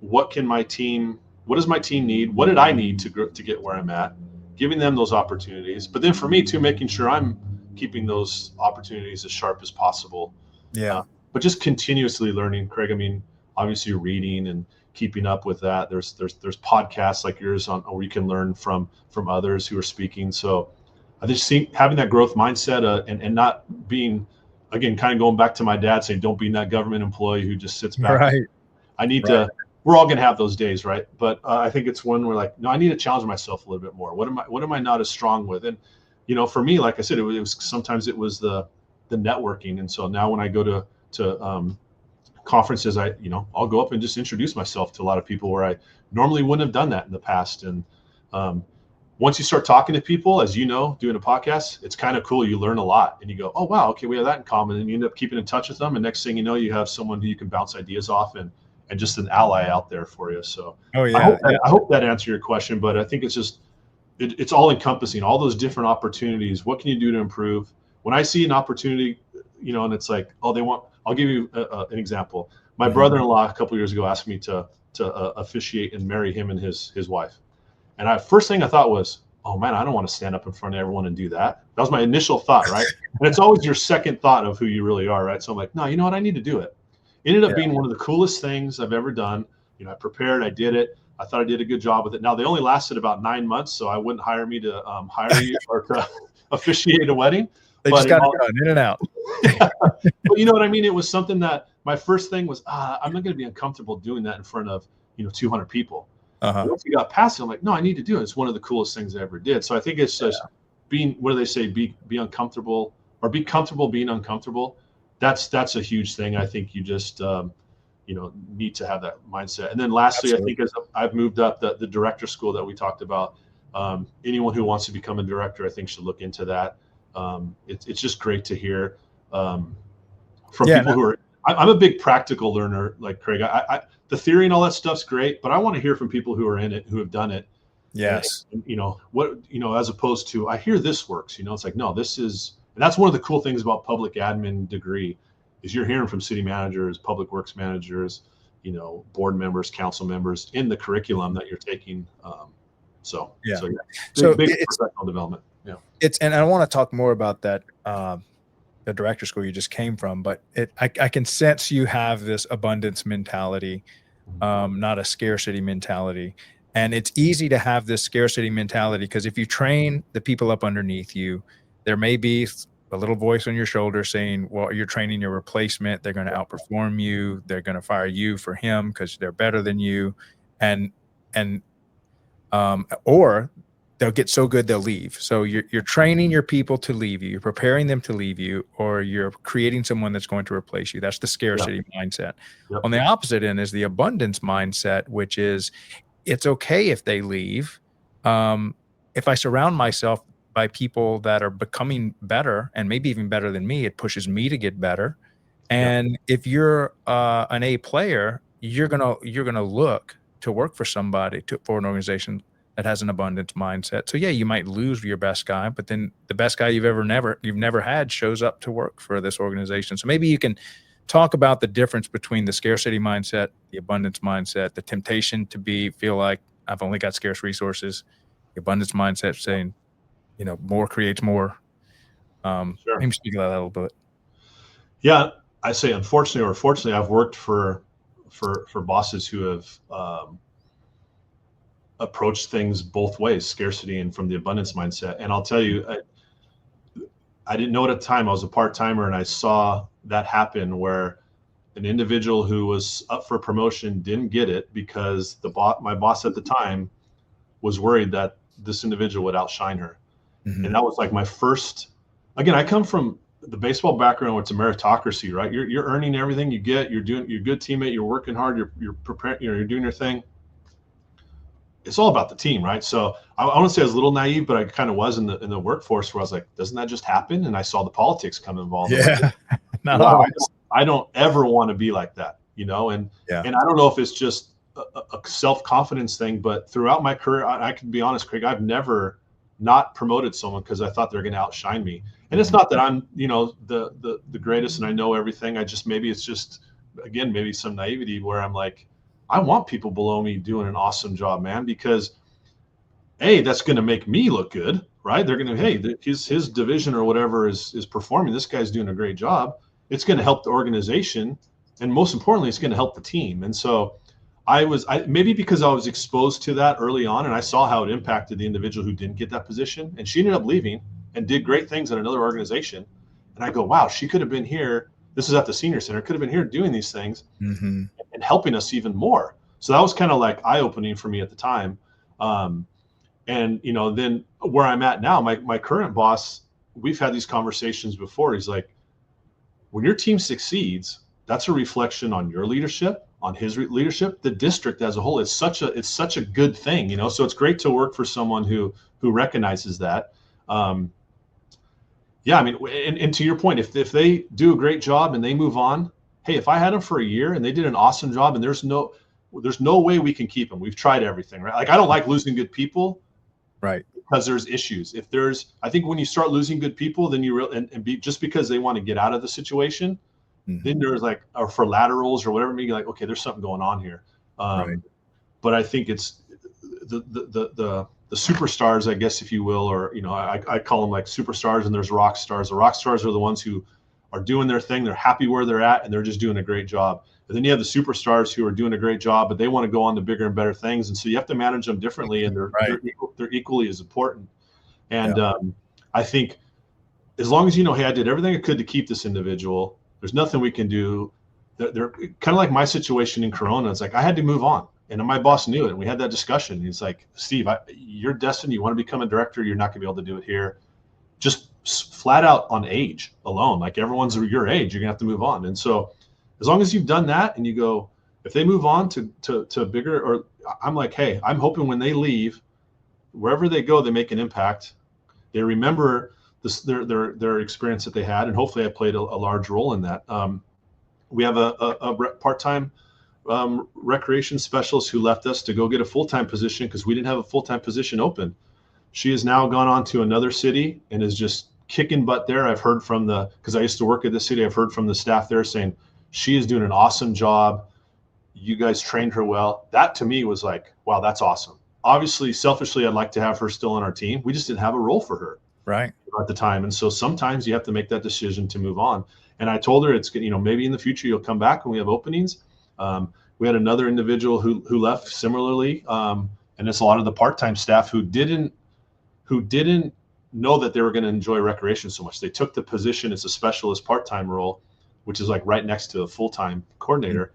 what does my team need? What did I need to get where I'm at? giving them those opportunities. But then for me too, making sure I'm keeping those opportunities as sharp as possible. Yeah. But just continuously learning, Craig. I mean, obviously reading and keeping up with that. There's podcasts like yours on where you can learn from others who are speaking. So I just think having that growth mindset and not being, again, kind of going back to my dad saying, don't be that government employee who just sits back. Right. I need to, we're all going to have those days, right? But I think it's one where like, no, I need to challenge myself a little bit more. What am I not as strong with? And, you know, for me, like I said, it was sometimes it was the networking. And so now when I go to conferences, I'll go up and just introduce myself to a lot of people where I normally wouldn't have done that in the past. And once you start talking to people, as you know, doing a podcast, it's kind of cool. You learn a lot and you go, oh, wow, okay, we have that in common. And you end up keeping in touch with them. And next thing you know, you have someone who you can bounce ideas off and just an ally out there for you. So I hope that answered your question, but I think it's just, it's all encompassing, all those different opportunities. What can you do to improve? When I see an opportunity, you know, and it's like, oh, I'll give you an example. My brother-in-law a couple of years ago asked me to officiate and marry him and his wife. And first thing I thought was, oh man, I don't want to stand up in front of everyone and do that. That was my initial thought, right? And it's always your second thought of who you really are, right? So I'm like, no, you know what? I need to do it. It ended up being one of the coolest things I've ever done. You know, I prepared, I did it. I thought I did a good job with it. Now they only lasted about 9 months, so I wouldn't hire me to hire you or to officiate a wedding. They just got it done, in and out. But you know what I mean? It was something that my first thing was, I'm not going to be uncomfortable doing that in front of, 200 people. Once we got past it, I'm like, no, I need to do it. It's one of the coolest things I ever did. So I think it's just being, what do they say? Be uncomfortable, or be comfortable being uncomfortable. That's a huge thing. I think you just, need to have that mindset. And then lastly, I think as I've moved up the director school that we talked about, anyone who wants to become a director, I think should look into that. It's just great to hear from people who are, I'm a big practical learner, like Craig. The theory and all that stuff's great, but I want to hear from people who are in it, who have done it. Yes. And, as opposed to, I hear this works, it's like, no, this is, and that's one of the cool things about public admin degree is you're hearing from city managers, public works managers, board members, council members in the curriculum that you're taking. So big professional development. Yeah. And I want to talk more about that, the director school you just came from, but I can sense you have this abundance mentality, not a scarcity mentality. And it's easy to have this scarcity mentality because if you train the people up underneath you, there may be a little voice on your shoulder saying, well, you're training your replacement. They're going to outperform you. They're going to fire you for him because they're better than you. Or they'll get so good they'll leave. So you're training your people to leave you. You're preparing them to leave you, or you're creating someone that's going to replace you. That's the scarcity mindset. Yep. On the opposite end is the abundance mindset, which is it's okay if they leave. If I surround myself by people that are becoming better and maybe even better than me, it pushes me to get better. And if you're an A player, you're gonna look to work for for an organization that has an abundance mindset. So yeah, you might lose your best guy, but then the best guy you've never had shows up to work for this organization. So maybe you can talk about the difference between the scarcity mindset, the abundance mindset, the temptation to feel like I've only got scarce resources, the abundance mindset saying, more creates more. Maybe speak about that a little bit. Yeah, I say unfortunately or fortunately, I've worked for bosses who have approached things both ways, scarcity and from the abundance mindset. And I'll tell you, I didn't know it at the time. I was a part-timer and I saw that happen where an individual who was up for promotion didn't get it because my boss at the time was worried that this individual would outshine her. Mm-hmm. And that was like my first, again, I come from the baseball background where it's a meritocracy, right? You're earning everything you get. You're a good teammate. You're working hard. You're preparing, you're doing your thing. It's all about the team, right? So I want to say I was a little naive, but I kind of was in the workforce where I was like, doesn't that just happen? And I saw the politics come involved. Yeah. I don't ever want to be like that, and I don't know if it's just a self-confidence thing, but throughout my career, I can be honest, Craig, I've never not promoted someone because I thought they're going to outshine me. And it's not that I'm, the greatest and I know everything. Maybe it's just, again, maybe some naivety where I'm like, I want people below me doing an awesome job, man, because that's going to make me look good, right? They're going to, hey, his division or whatever is performing. This guy's doing a great job. It's going to help the organization, and most importantly, it's going to help the team. And so maybe because I was exposed to that early on, and I saw how it impacted the individual who didn't get that position, and she ended up leaving and did great things at another organization. And I go, wow, she could have been here. This is at the senior center. Could have been here doing these things and helping us even more. So that was kind of like eye-opening for me at the time. And, then where I'm at now, my current boss, we've had these conversations before. He's like, when your team succeeds, that's a reflection on your leadership, on his leadership, the district as a whole. It's such a good thing, so it's great to work for someone who recognizes that. And to your point, if they do a great job and they move on, hey, if I had them for a year and they did an awesome job and there's no way we can keep them. We've tried everything, right? Like, I don't like losing good people. Right. Because there's issues. I think when you start losing good people, then just because they want to get out of the situation, then there's like, or for laterals or whatever, maybe like, okay, there's something going on here. Right. But I think it's the superstars, I guess, if you will, or, I call them like superstars, and there's rock stars. The rock stars are the ones who are doing their thing. They're happy where they're at, and they're just doing a great job. And then you have the superstars who are doing a great job, but they want to go on to bigger and better things. And so you have to manage them differently, and they're equally as important. And I think as long as hey, I did everything I could to keep this individual, there's nothing we can do. They're kind of like my situation in Corona. It's like I had to move on, and my boss knew it. And we had that discussion. He's like, Steve, you're destined. You want to become a director. You're not going to be able to do it here. Just flat out on age alone. Like, everyone's your age. You're going to have to move on. And so as long as you've done that and you go, if they move on to bigger, or I'm like, hey, I'm hoping when they leave, wherever they go, they make an impact. They remember their experience that they had, and hopefully I played a large role in that. We have a part-time recreation specialist who left us to go get a full-time position because we didn't have a full-time position open. She has now gone on to another city and is just kicking butt there. I've heard from because I used to work at this city, I've heard from the staff there saying, she is doing an awesome job. You guys trained her well. That to me was like, wow, that's awesome. Obviously, selfishly, I'd like to have her still on our team. We just didn't have a role for her at the time. And so sometimes you have to make that decision to move on. And I told her it's, maybe in the future you'll come back when we have openings. We had another individual who left similarly. And it's a lot of the part-time staff who didn't know that they were going to enjoy recreation so much. They took the position as a specialist part-time role, which is like right next to a full-time coordinator.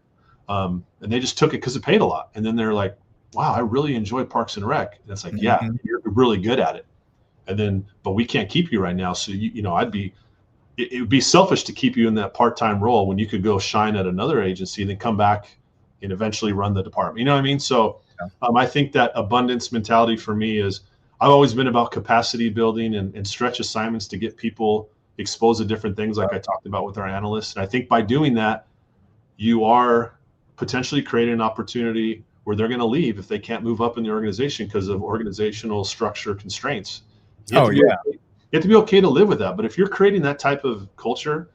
And they just took it because it paid a lot. And then they're like, wow, I really enjoy Parks and Rec. And it's like, yeah, you're really good at it. And then, but we can't keep you right now. So, it would be selfish to keep you in that part-time role when you could go shine at another agency and then come back and eventually run the department. You know what I mean? So I think that abundance mentality for me is, I've always been about capacity building and stretch assignments to get people exposed to different things, like I talked about with our analysts. And I think by doing that, you are potentially creating an opportunity where they're going to leave if they can't move up in the organization because of organizational structure constraints. You have to be okay to live with that. But if you're creating that type of culture,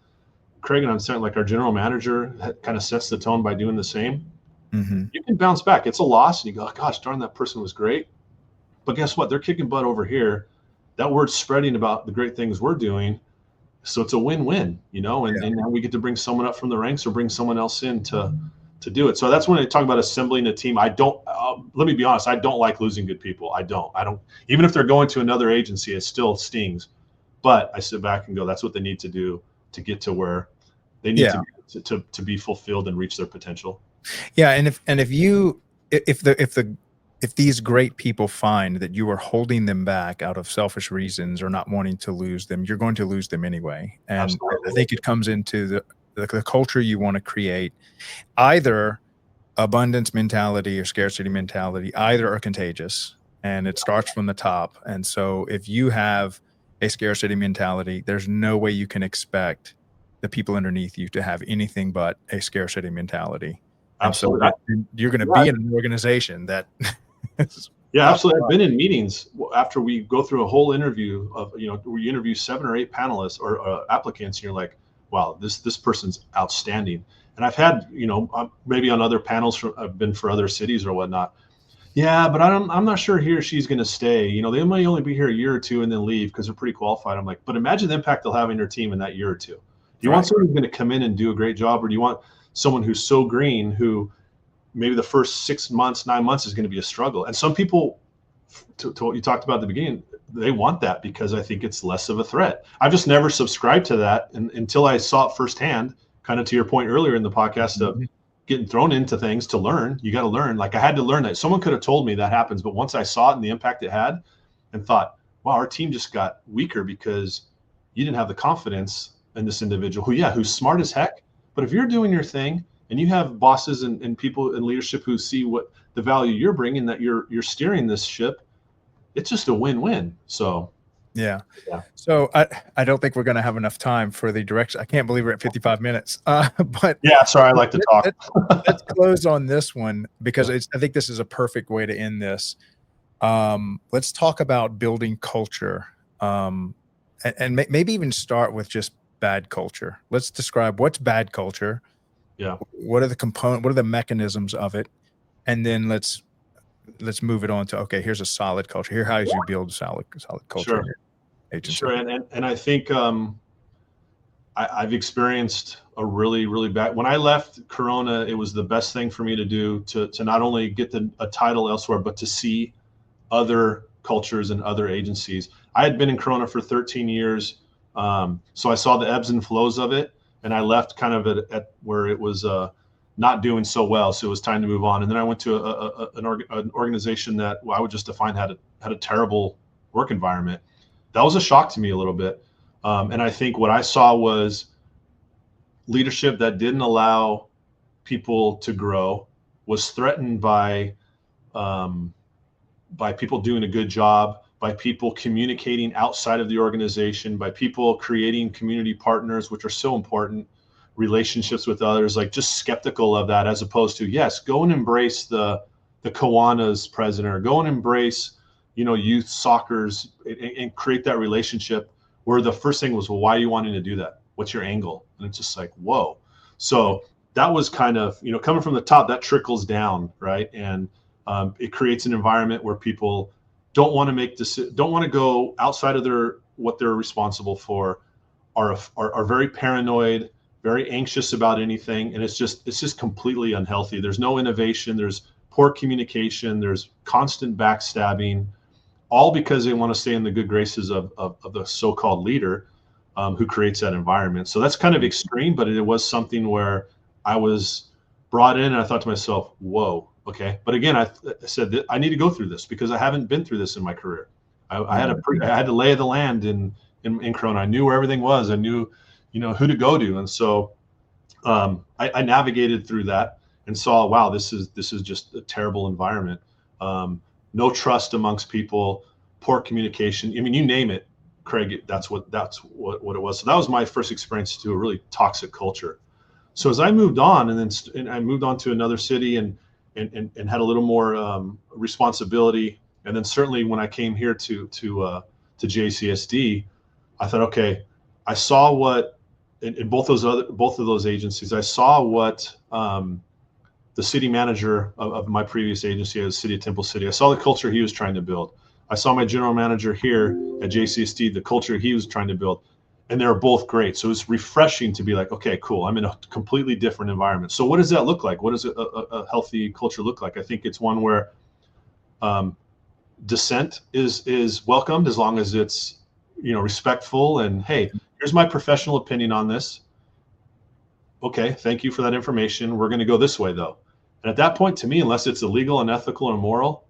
Craig, and I'm saying like our general manager kind of sets the tone by doing the same, you can bounce back. It's a loss, and you go, oh, gosh, darn, that person was great. But guess what? They're kicking butt over here. That word's spreading about the great things we're doing. So it's a win-win, and now we get to bring someone up from the ranks or bring someone else in to do it. So that's when I talk about assembling a team. I don't, let me be honest, I don't like losing good people. I don't, even if they're going to another agency, it still stings. But I sit back and go, that's what they need to do to get to where they need to be fulfilled and reach their potential. Yeah. And if these great people find that you are holding them back out of selfish reasons or not wanting to lose them, you're going to lose them anyway. And absolutely. I think it comes into the culture you want to create. Either abundance mentality or scarcity mentality, either are contagious, and it starts from the top. And so if you have a scarcity mentality, there's no way you can expect the people underneath you to have anything but a scarcity mentality. Absolutely. And so you're going to be in an organization that Yeah, absolutely. I've been in meetings after we go through a whole interview of, we interview 7 or 8 panelists or applicants, and you're like, wow, this person's outstanding. And I've had, maybe on other panels I've been for other cities or whatnot. Yeah, but I'm not sure he or she's going to stay. You know, they might only be here a year or two and then leave because they're pretty qualified. I'm like, but imagine the impact they'll have on your team in that year or two. Do you want Right. someone who's going to come in and do a great job, or do you want someone who's so green who maybe the first 6 months, 9 months is going to be a struggle? And some people, to what you talked about at the beginning, they want that because I think it's less of a threat. I've just never subscribed to that until I saw it firsthand, kind of to your point earlier in the podcast of getting thrown into things to learn. You got to learn. Like I had to learn that. Someone could have told me that happens, but once I saw it and the impact it had and thought, wow, our team just got weaker because you didn't have the confidence in this individual who's smart as heck. But if you're doing your thing and you have bosses and people in leadership who see what the value you're bringing, that you're steering this ship, it's just a win-win. So yeah. Yeah. So I don't think we're going to have enough time for the direction. I can't believe we're at 55 minutes. But yeah, sorry, I like to talk. Let's close on this one because I think this is a perfect way to end this. Let's talk about building culture, and maybe even start with just bad culture. Let's describe what's bad culture. Yeah. What are the components? What are the mechanisms of it? And then let's move it on to, okay, here's a solid culture. Here, how do you build solid culture Sure. in your agency? Sure. And I think I've experienced a really, really bad, when I left Corona, it was the best thing for me to do to not only get a title elsewhere, but to see other cultures and other agencies. I had been in Corona for 13 years. So I saw the ebbs and flows of it, and I left kind of at where it was not doing so well. So it was time to move on. And then I went to an organization that I would just define had a terrible work environment. That was a shock to me a little bit. And I think what I saw was leadership that didn't allow people to grow, was threatened by people doing a good job, by people communicating outside of the organization, by people creating community partners, which are so important, relationships with others, like just skeptical of that, as opposed to, yes, go and embrace the Kiwanis president, or go and embrace, youth soccer's, and create that relationship, where the first thing was, well, why are you wanting to do that? What's your angle? And it's just like, whoa. So that was kind of, coming from the top, that trickles down, right? And it creates an environment where people don't want to don't want to go outside of what they're responsible for, are very paranoid, very anxious about anything, and it's just completely unhealthy. There's no innovation, there's poor communication, there's constant backstabbing, all because they want to stay in the good graces of the so-called leader who creates that environment. So that's kind of extreme, but it was something where I was brought in and I thought to myself, whoa, okay. But again, I said that I need to go through this because I haven't been through this in my career. I had to lay the land in Corona. I knew where everything was. I knew, who to go to. And so I navigated through that and saw, wow, this is just a terrible environment. No trust amongst people, poor communication. I mean, you name it, Craig, that's what it was. So that was my first experience to a really toxic culture. So as I moved on, and I moved on to another city and had a little more responsibility. And then certainly when I came here to JCSD, I thought, okay, I saw what in both of those agencies, I saw what the city manager of my previous agency, the city of Temple City, I saw the culture he was trying to build. I saw my general manager here at JCSD, the culture he was trying to build, and they're both great. So it's refreshing to be like, okay, cool, I'm in a completely different environment. So what does that look like? What does a healthy culture look like? I think it's one where dissent is welcomed, as long as it's respectful, and hey, here's my professional opinion on this. Okay, thank you for that information. We're going to go this way, though. And at that point, to me, unless it's illegal, unethical, or immoral,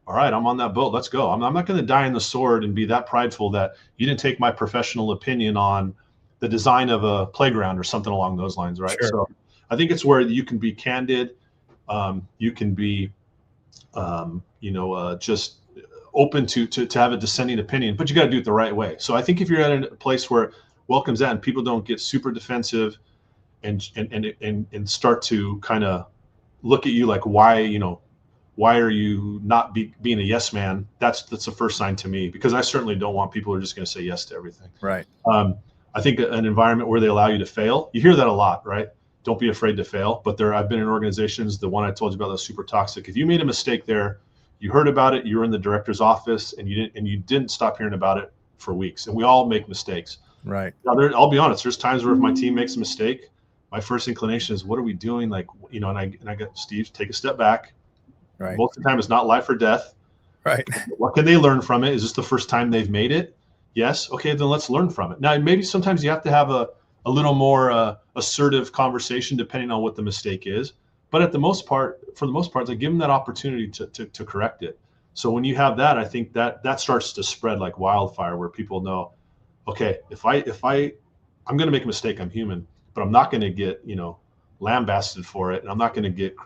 all right, I'm on that boat. Let's go. I'm not going to die in the sword and be that prideful that you didn't take my professional opinion on the design of a playground or something along those lines, right? Sure. So I think it's where you can be candid. You can be, just open to have a dissenting opinion, but you got to do it the right way. So I think if you're at a place where it welcomes that and people don't get super defensive and start to kind of look at you like, why are you not being a yes man? That's the first sign to me, because I certainly don't want people who are just going to say yes to everything. Right. I think an environment where they allow you to fail, you hear that a lot, right? Don't be afraid to fail. But I've been in organizations, the one I told you about that's super toxic. If you made a mistake there, You heard about it, you were in the director's office, and you didn't stop hearing about it for weeks. And we all make mistakes. Right. Now, I'll be honest, there's times where if my team makes a mistake, my first inclination is, what are we doing? Like, and I go, Steve, take a step back. Right. Most of the time it's not life or death. Right. What can they learn from it? Is this the first time they've made it? Yes. Okay, then let's learn from it. Now, maybe sometimes you have to have a little more assertive conversation depending on what the mistake is. But for the most part, like, give them that opportunity to correct it. So when you have that, I think that starts to spread like wildfire, where people know, okay, if I'm going to make a mistake, I'm human, but I'm not going to get, lambasted for it. And I'm not going to get,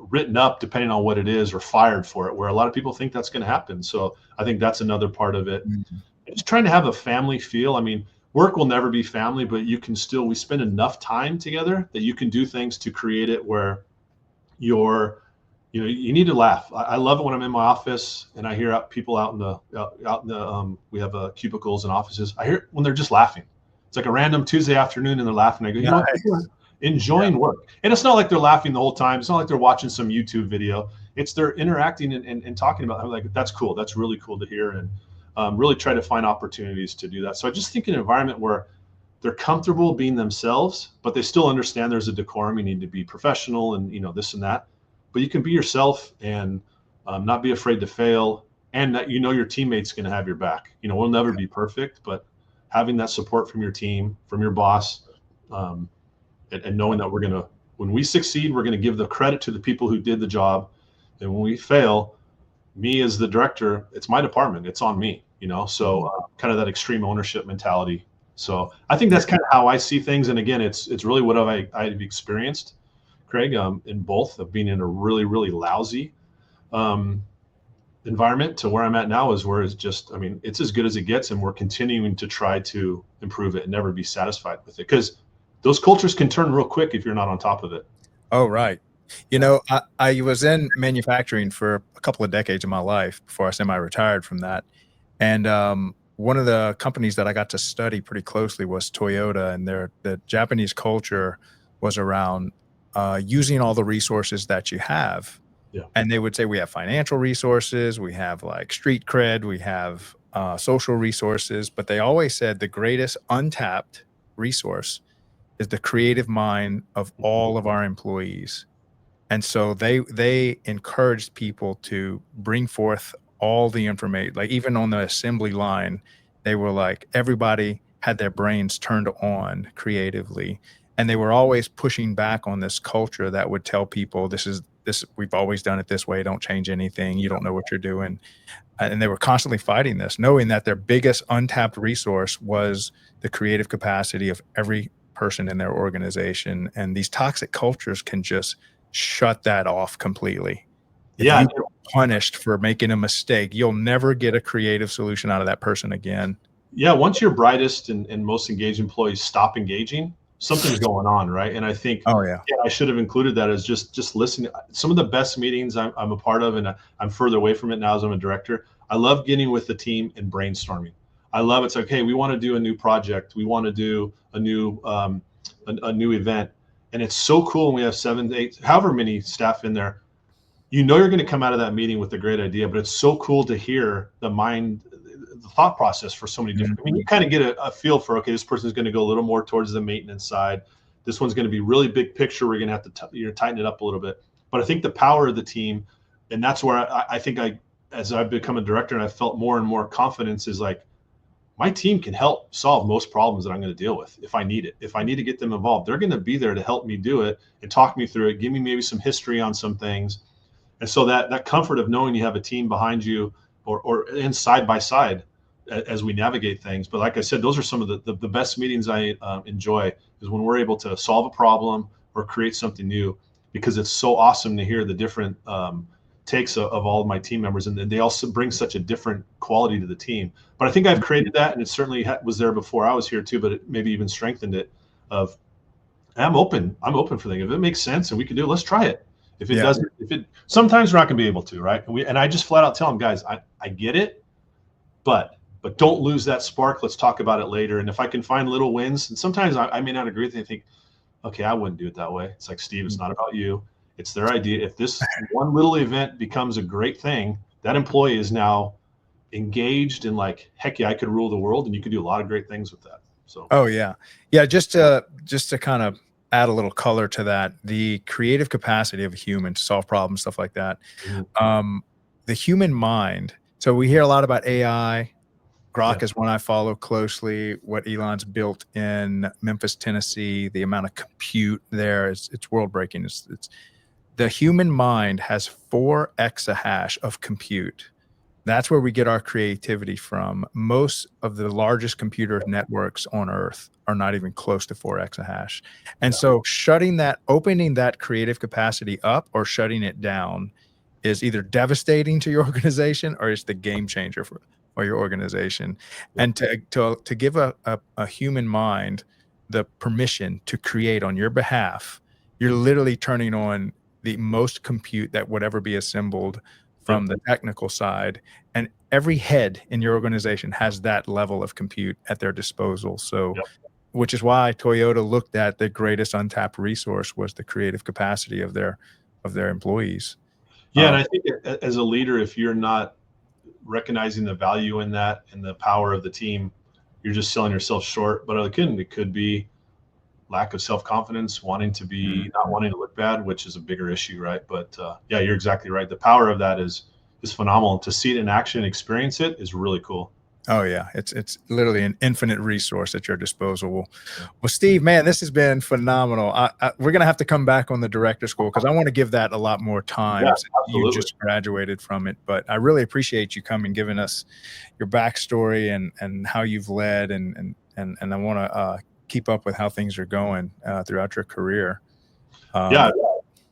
written up depending on what it is, or fired for it, where a lot of people think that's going to happen. So I think that's another part of it. Mm-hmm. Just trying to have a family feel. I mean, work will never be family, but we spend enough time together that you can do things to create it where you need to laugh. I love it when I'm in my office and I hear people out in the we have cubicles and offices. I hear when they're just laughing. It's like a random Tuesday afternoon and they're laughing. I go, you know what? Enjoying work. And it's not like they're laughing the whole time. It's not like they're watching some YouTube video. It's they're interacting and talking about it. I'm like, that's cool. That's really cool to hear. And really try to find opportunities to do that. So I just think an environment where they're comfortable being themselves, but they still understand there's a decorum. You need to be professional and, this and that. But you can be yourself and not be afraid to fail, and that your teammate's going to have your back. We'll never be perfect, but having that support from your team, from your boss, and knowing that when we succeed, we're going to give the credit to the people who did the job. And when we fail, me as the director, it's my department. It's on me, so kind of that extreme ownership mentality. So I think that's kind of how I see things. And again, it's really what I've experienced, Craig, in both, of being in a really, really lousy environment to where I'm at now, is where it's as good as it gets. And we're continuing to try to improve it and never be satisfied with it, because those cultures can turn real quick if you're not on top of it. Oh, right. I was in manufacturing for a couple of decades of my life before I semi-retired from that. And one of the companies that I got to study pretty closely was Toyota, and the Japanese culture was around using all the resources that you have. Yeah. And they would say, we have financial resources, we have like street cred, we have social resources, but they always said the greatest untapped resource is the creative mind of all of our employees. And so they encouraged people to bring forth all the information. Like even on the assembly line, they were like, everybody had their brains turned on creatively. And they were always pushing back on this culture that would tell people, we've always done it this way. Don't change anything. You don't know what you're doing. And they were constantly fighting this, knowing that their biggest untapped resource was the creative capacity of every person in their organization. And these toxic cultures can just shut that off completely. If you get punished for making a mistake, you'll never get a creative solution out of that person again. Yeah, once your brightest and most engaged employees stop engaging, something's going on, right? And I think, I should have included that as just listening. Some of the best meetings I'm a part of, and I'm further away from it now as I'm a director, I love getting with the team and brainstorming. I love it's like, hey, we want to do a new project. We want to do a new event. And it's so cool when we have 7 to 8, however many staff in there. You're going to come out of that meeting with a great idea, but it's so cool to hear the thought process for so many different. I mean, you kind of get a feel for, okay, this person's going to go a little more towards the maintenance side. This one's going to be really big picture. We're going to have to tighten it up a little bit. But I think the power of the team, and that's where I think as I've become a director and I've felt more and more confidence, is like, my team can help solve most problems that I'm going to deal with if I need it. If I need to get them involved, they're going to be there to help me do it and talk me through it, give me maybe some history on some things. And so that comfort of knowing you have a team behind you or in side by side as we navigate things. But like I said, those are some of the best meetings I enjoy, is when we're able to solve a problem or create something new, because it's so awesome to hear the different takes of all of my team members, and they also bring such a different quality to the team. But I think I've created that, and it certainly was there before I was here too, but it maybe even strengthened it. Of I'm open for things. If it makes sense and we can do it, let's try it. If it doesn't, sometimes we're not going to be able to, right? And I just flat out tell them, guys, I get it, but don't lose that spark. Let's talk about it later. And if I can find little wins, and sometimes I may not agree with it, I think, okay, I wouldn't do it that way. It's like, Steve, it's not about you. It's their idea. If this one little event becomes a great thing, that employee is now engaged in like, heck yeah, I could rule the world, and you could do a lot of great things with that. So, Oh yeah. Yeah. Just to kind of add a little color to that, the creative capacity of a human to solve problems, stuff like that. mhm. Um, the human mind. So we hear a lot about AI. Yeah, Grok is one I follow closely. What Elon's built in Memphis, Tennessee, the amount of compute there is it's world breaking. It's the human mind has 4 exahash of compute. That's where we get our creativity from. Most of the largest computer networks on Earth are not even close to 4 exahash. And yeah, so opening that creative capacity up or shutting it down is either devastating to your organization or it's the game changer for your organization. yeah, And to give a human mind the permission to create on your behalf, you're literally turning on the most compute that would ever be assembled yeah, from the technical side, and every head in your organization has that level of compute at their disposal. So yeah. which is why Toyota looked at the greatest untapped resource was the creative capacity of their employees. Yeah, and I think as a leader, if you're not recognizing the value in that and the power of the team, you're just selling yourself short. But again, it could be lack of self-confidence, wanting to be not wanting to look bad, which is a bigger issue, right? But yeah, you're exactly right. The power of that is phenomenal. To see it in action, experience it is really cool. Oh yeah, it's literally an infinite resource at your disposal. Well, Yeah, well, Steve, man, this has been phenomenal. We're gonna have to come back on the director school because I want to give that a lot more yeah, time since you absolutely. just graduated from it. But I really appreciate you coming, giving us your backstory and how you've led, and I want to keep up with how things are going throughout your career. Yeah, Um,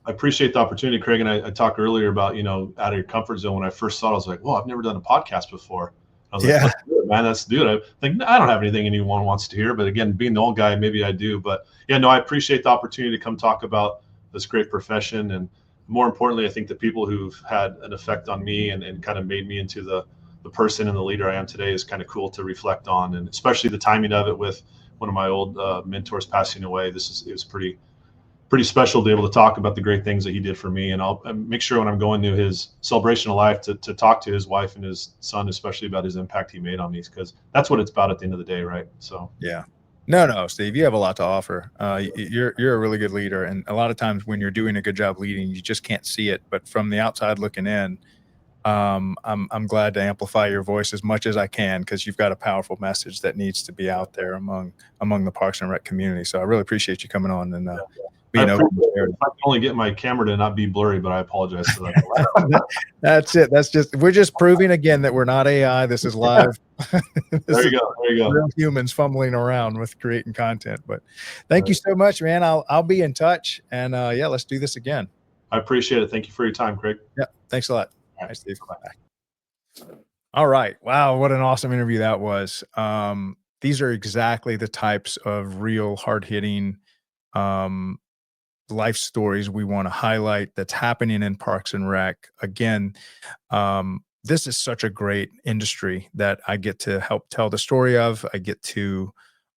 I appreciate the opportunity, Craig. And I talked earlier about, out of your comfort zone. When I first saw it, I was like, well, I've never done a podcast before. I was like, yeah, let's do it, man. Let's do it. I think I don't have anything anyone wants to hear, but again, being the old guy, maybe I do. But yeah, no, I appreciate the opportunity to come talk about this great profession. And more importantly, I think the people who've had an effect on me and kind of made me into the person and the leader I am today is kind of cool to reflect on. And especially the timing of it with one of my old mentors passing away. It was pretty special to be able to talk about the great things that he did for me. And I'll make sure when I'm going to his celebration of life to talk to his wife and his son, especially about his impact he made on me, because that's what it's about at the end of the day, right? So yeah. No, Steve, you have a lot to offer. You're a really good leader, and a lot of times when you're doing a good job leading, you just can't see it. But from the outside looking in, I'm glad to amplify your voice as much as I can because you've got a powerful message that needs to be out there among the Parks and Rec community. So I really appreciate you coming on and I being open appreciate and it. sharing. I can only get my camera to not be blurry, but I apologize for that. That's it. We're just proving again that we're not AI. This is live. This There is you go. There you go. real humans fumbling around with creating content. But thank All you right. so much, man. I'll be in touch, and yeah, let's do this again. I appreciate it. Thank you for your time, Craig. Yeah, thanks a lot. All Bye, right. Steve. Bye. Bye. All right. Wow, what an awesome interview that was. These are exactly the types of real hard-hitting um, life stories we want to highlight that's happening in Parks and Rec. Again, this is such a great industry that I get to help tell the story of.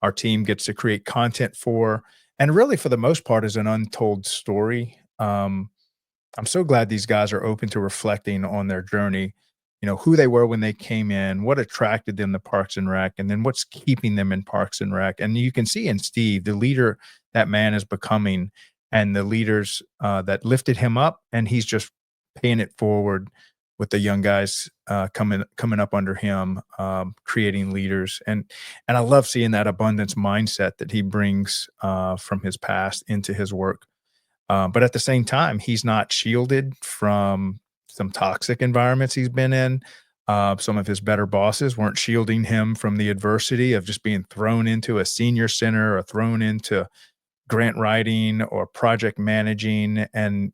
Our team gets to create content for, and really for the most part is an untold story. I'm so glad these guys are open to reflecting on their journey, who they were when they came in, what attracted them to Parks and Rec, and then what's keeping them in Parks and Rec. And you can see in Steve, the leader that man is becoming and the leaders that lifted him up, and he's just paying it forward with the young guys coming up under him, creating leaders. And I love seeing that abundance mindset that he brings from his past into his work. But at the same time, he's not shielded from some toxic environments he's been in. Some of his better bosses weren't shielding him from the adversity of just being thrown into a senior center or thrown into grant writing or project managing. And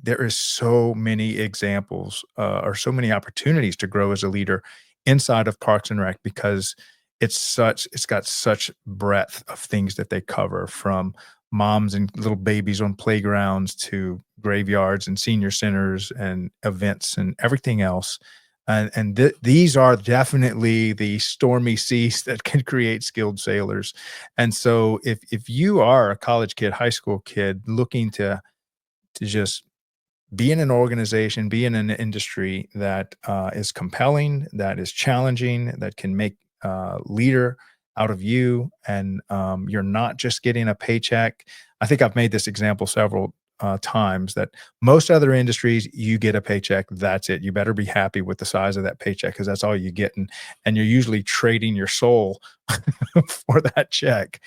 there is so many examples or so many opportunities to grow as a leader inside of Parks and Rec because it's got such breadth of things that they cover, from moms and little babies on playgrounds to graveyards and senior centers and events and everything else. And these are definitely the stormy seas that can create skilled sailors. And so if you are a college kid, high school kid looking to to just be in an organization, be in an industry that is compelling, that is challenging, that can make leader out of you, and you're not just getting a paycheck. I think I've made this example several times that most other industries, you get a paycheck, that's it. You better be happy with the size of that paycheck because that's all you get, and you're usually trading your soul for that check.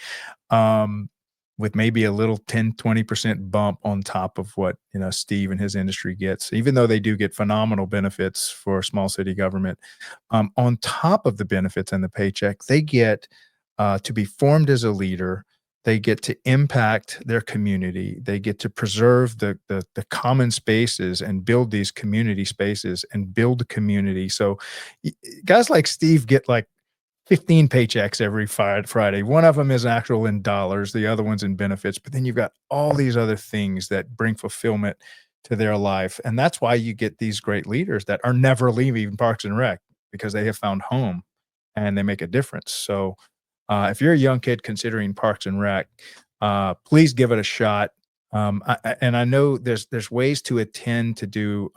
Um, with maybe a little 10, 20% bump on top of what, Steve and his industry gets, even though they do get phenomenal benefits for small city government. On top of the benefits and the paycheck, they get to be formed as a leader. They get to impact their community. They get to preserve the common spaces and build these community spaces and build community. So guys like Steve get like 15 paychecks every Friday. One of them is actual in dollars, the other one's in benefits. But then you've got all these other things that bring fulfillment to their life. And that's why you get these great leaders that are never leaving Parks and Rec, because they have found home and they make a difference. So if you're a young kid considering Parks and Rec, please give it a shot. And I know there's ways to attend, to do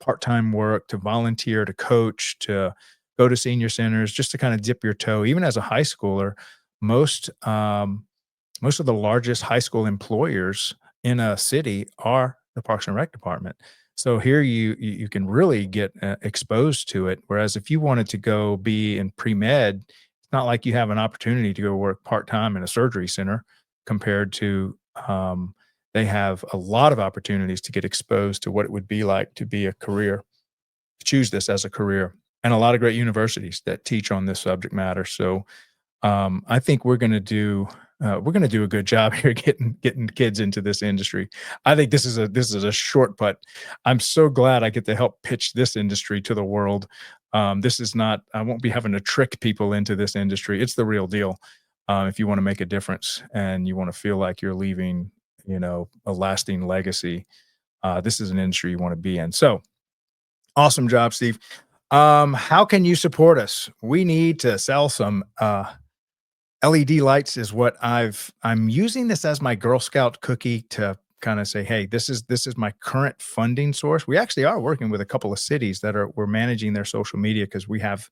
part-time work, to volunteer, to coach, to go to senior centers, just to kind of dip your toe. Even as a high schooler, most most of the largest high school employers in a city are the Parks and Rec department. So here you can really get exposed to it. Whereas if you wanted to go be in pre-med, it's not like you have an opportunity to go work part-time in a surgery center compared to they have a lot of opportunities to get exposed to what it would be like to be a career, choose this as a career, and a lot of great universities that teach on this subject matter. So I think we're gonna do a good job here getting kids into this industry. I think this is a short putt. I'm so glad I get to help pitch this industry to the world. This is not. I won't be having to trick people into this industry. It's the real deal. If you want to make a difference and you want to feel like you're leaving, a lasting legacy, this is an industry you want to be in. So awesome job, Steve. How can you support us? We need to sell some LED lights is what I'm using this as my Girl Scout cookie to kind of say, hey, this is my current funding source. We actually are working with a couple of cities that we're managing their social media, because we have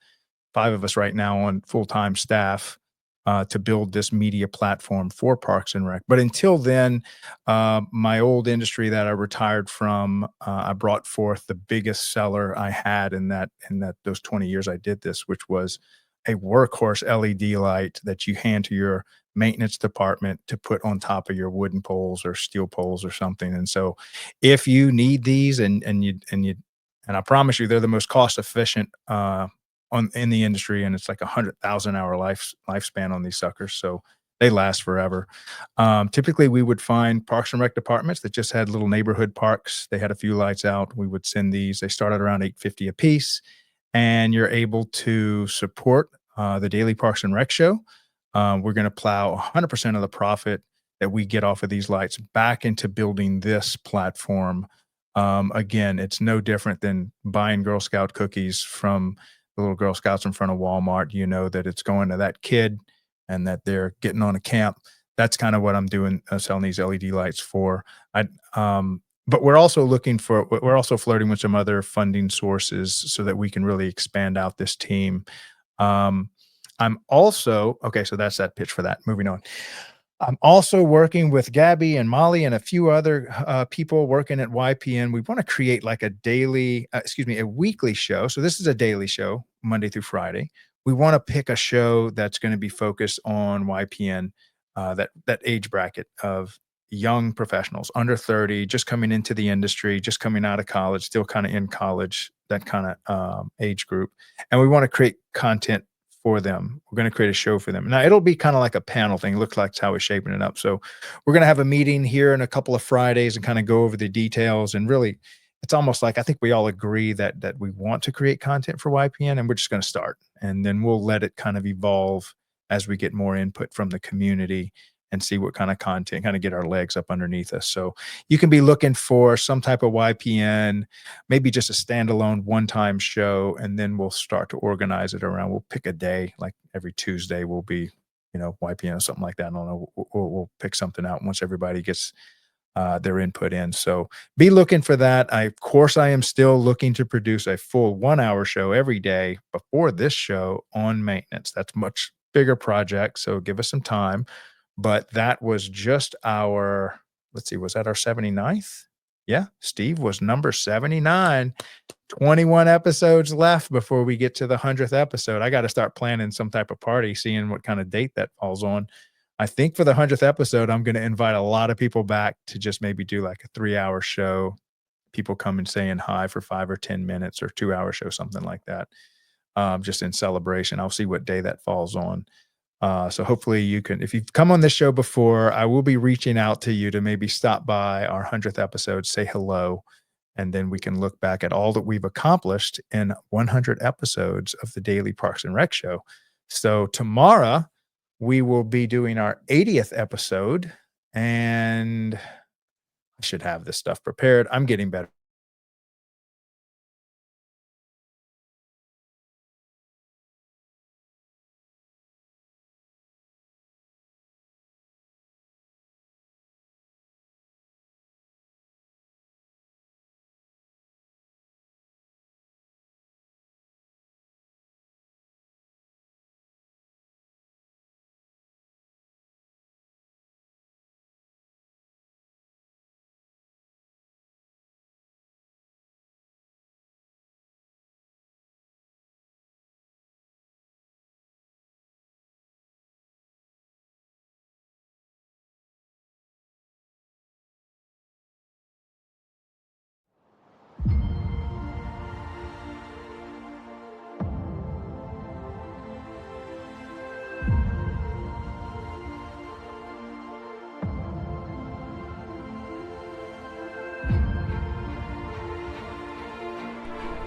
5 of us right now on full-time staff to build this media platform for Parks and Rec. But until then, my old industry that I retired from, I brought forth the biggest seller I had in those 20 years I did this, which was a workhorse LED light that you hand to your maintenance department to put on top of your wooden poles or steel poles or something. And so if you need these, and I promise you they're the most cost efficient in the industry, and it's like 100,000 hour lifespan on these suckers, so they last forever. Typically we would find Parks and Rec departments that just had little neighborhood parks. They had a few lights out. We would send these. They started around $8.50 a piece, and you're able to support the daily Parks and Rec show. We're going to plow 100% of the profit that we get off of these lights back into building this platform. Again, it's no different than buying Girl Scout cookies from the little Girl Scouts in front of Walmart. You know that it's going to that kid and that they're getting on a camp. That's kind of what I'm doing, selling these LED lights for. But we're also flirting with some other funding sources so that we can really expand out this team. I'm also, okay, so that's that pitch for that. Moving on. I'm also working with Gabby and Molly and a few other people working at YPN. We want to create like a weekly show. So this is a daily show, Monday through Friday. We want to pick a show that's going to be focused on YPN, that age bracket of young professionals under 30, just coming into the industry, just coming out of college, still kind of in college, that kind of age group. And we want to create content for them. We're going to create a show for them. Now it'll be kind of like a panel thing. It looks like it's how we're shaping it up. So we're going to have a meeting here in a couple of Fridays and kind of go over the details. And really, it's almost like I think we all agree that we want to create content for YPN, and we're just going to start, and then we'll let it kind of evolve as we get more input from the community and see what kind of content, kind of get our legs up underneath us. So you can be looking for some type of YPN, maybe just a standalone one-time show, and then we'll start to organize it around. We'll pick a day, like every Tuesday will be, YPN or something like that. I don't know. We'll pick something out once everybody gets their input in. So be looking for that. Of course, I am still looking to produce a full 1-hour show every day before this show on maintenance. That's much bigger project, so give us some time. But that was just our, let's see, was that our 79th? Yeah, Steve was number 79. 21 episodes left before we get to the 100th episode. I got to start planning some type of party, seeing what kind of date that falls on. I think for the 100th episode, I'm going to invite a lot of people back to just maybe do like a 3-hour show. People come and saying hi for 5 or 10 minutes, or 2-hour show, something like that. Just in celebration. I'll see what day that falls on. So hopefully you can, if you've come on this show before, I will be reaching out to you to maybe stop by our 100th episode, say hello, and then we can look back at all that we've accomplished in 100 episodes of the Daily Parks and Rec Show. So tomorrow we will be doing our 80th episode, and I should have this stuff prepared. I'm getting better.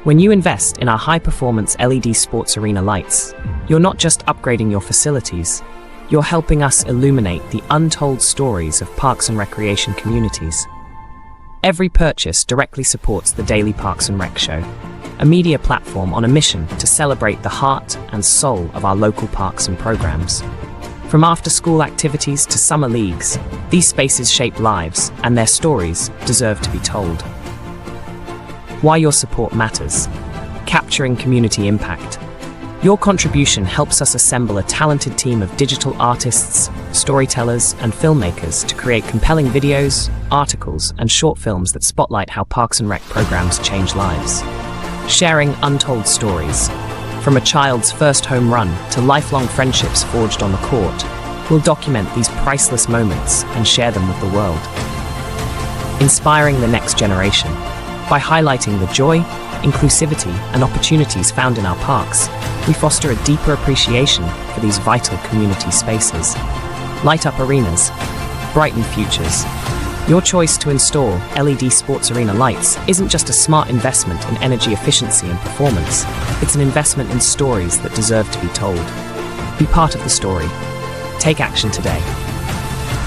When you invest in our high-performance LED sports arena lights, you're not just upgrading your facilities, you're helping us illuminate the untold stories of parks and recreation communities. Every purchase directly supports the Daily Parks and Rec Show, a media platform on a mission to celebrate the heart and soul of our local parks and programs. From after-school activities to summer leagues, these spaces shape lives, and their stories deserve to be told. Why your support matters. Capturing community impact. Your contribution helps us assemble a talented team of digital artists, storytellers, and filmmakers to create compelling videos, articles, and short films that spotlight how Parks and Rec programs change lives. Sharing untold stories. From a child's first home run to lifelong friendships forged on the court, we'll document these priceless moments and share them with the world. Inspiring the next generation. By highlighting the joy, inclusivity, and opportunities found in our parks, we foster a deeper appreciation for these vital community spaces. Light up arenas, brighten futures. Your choice to install LED sports arena lights isn't just a smart investment in energy efficiency and performance, it's an investment in stories that deserve to be told. Be part of the story. Take action today.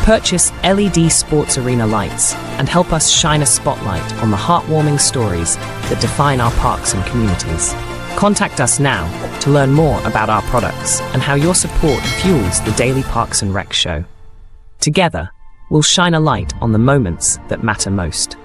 Purchase LED sports arena lights and help us shine a spotlight on the heartwarming stories that define our parks and communities. Contact us now to learn more about our products and how your support fuels the Daily Parks and Rec Show. Together, we'll shine a light on the moments that matter most.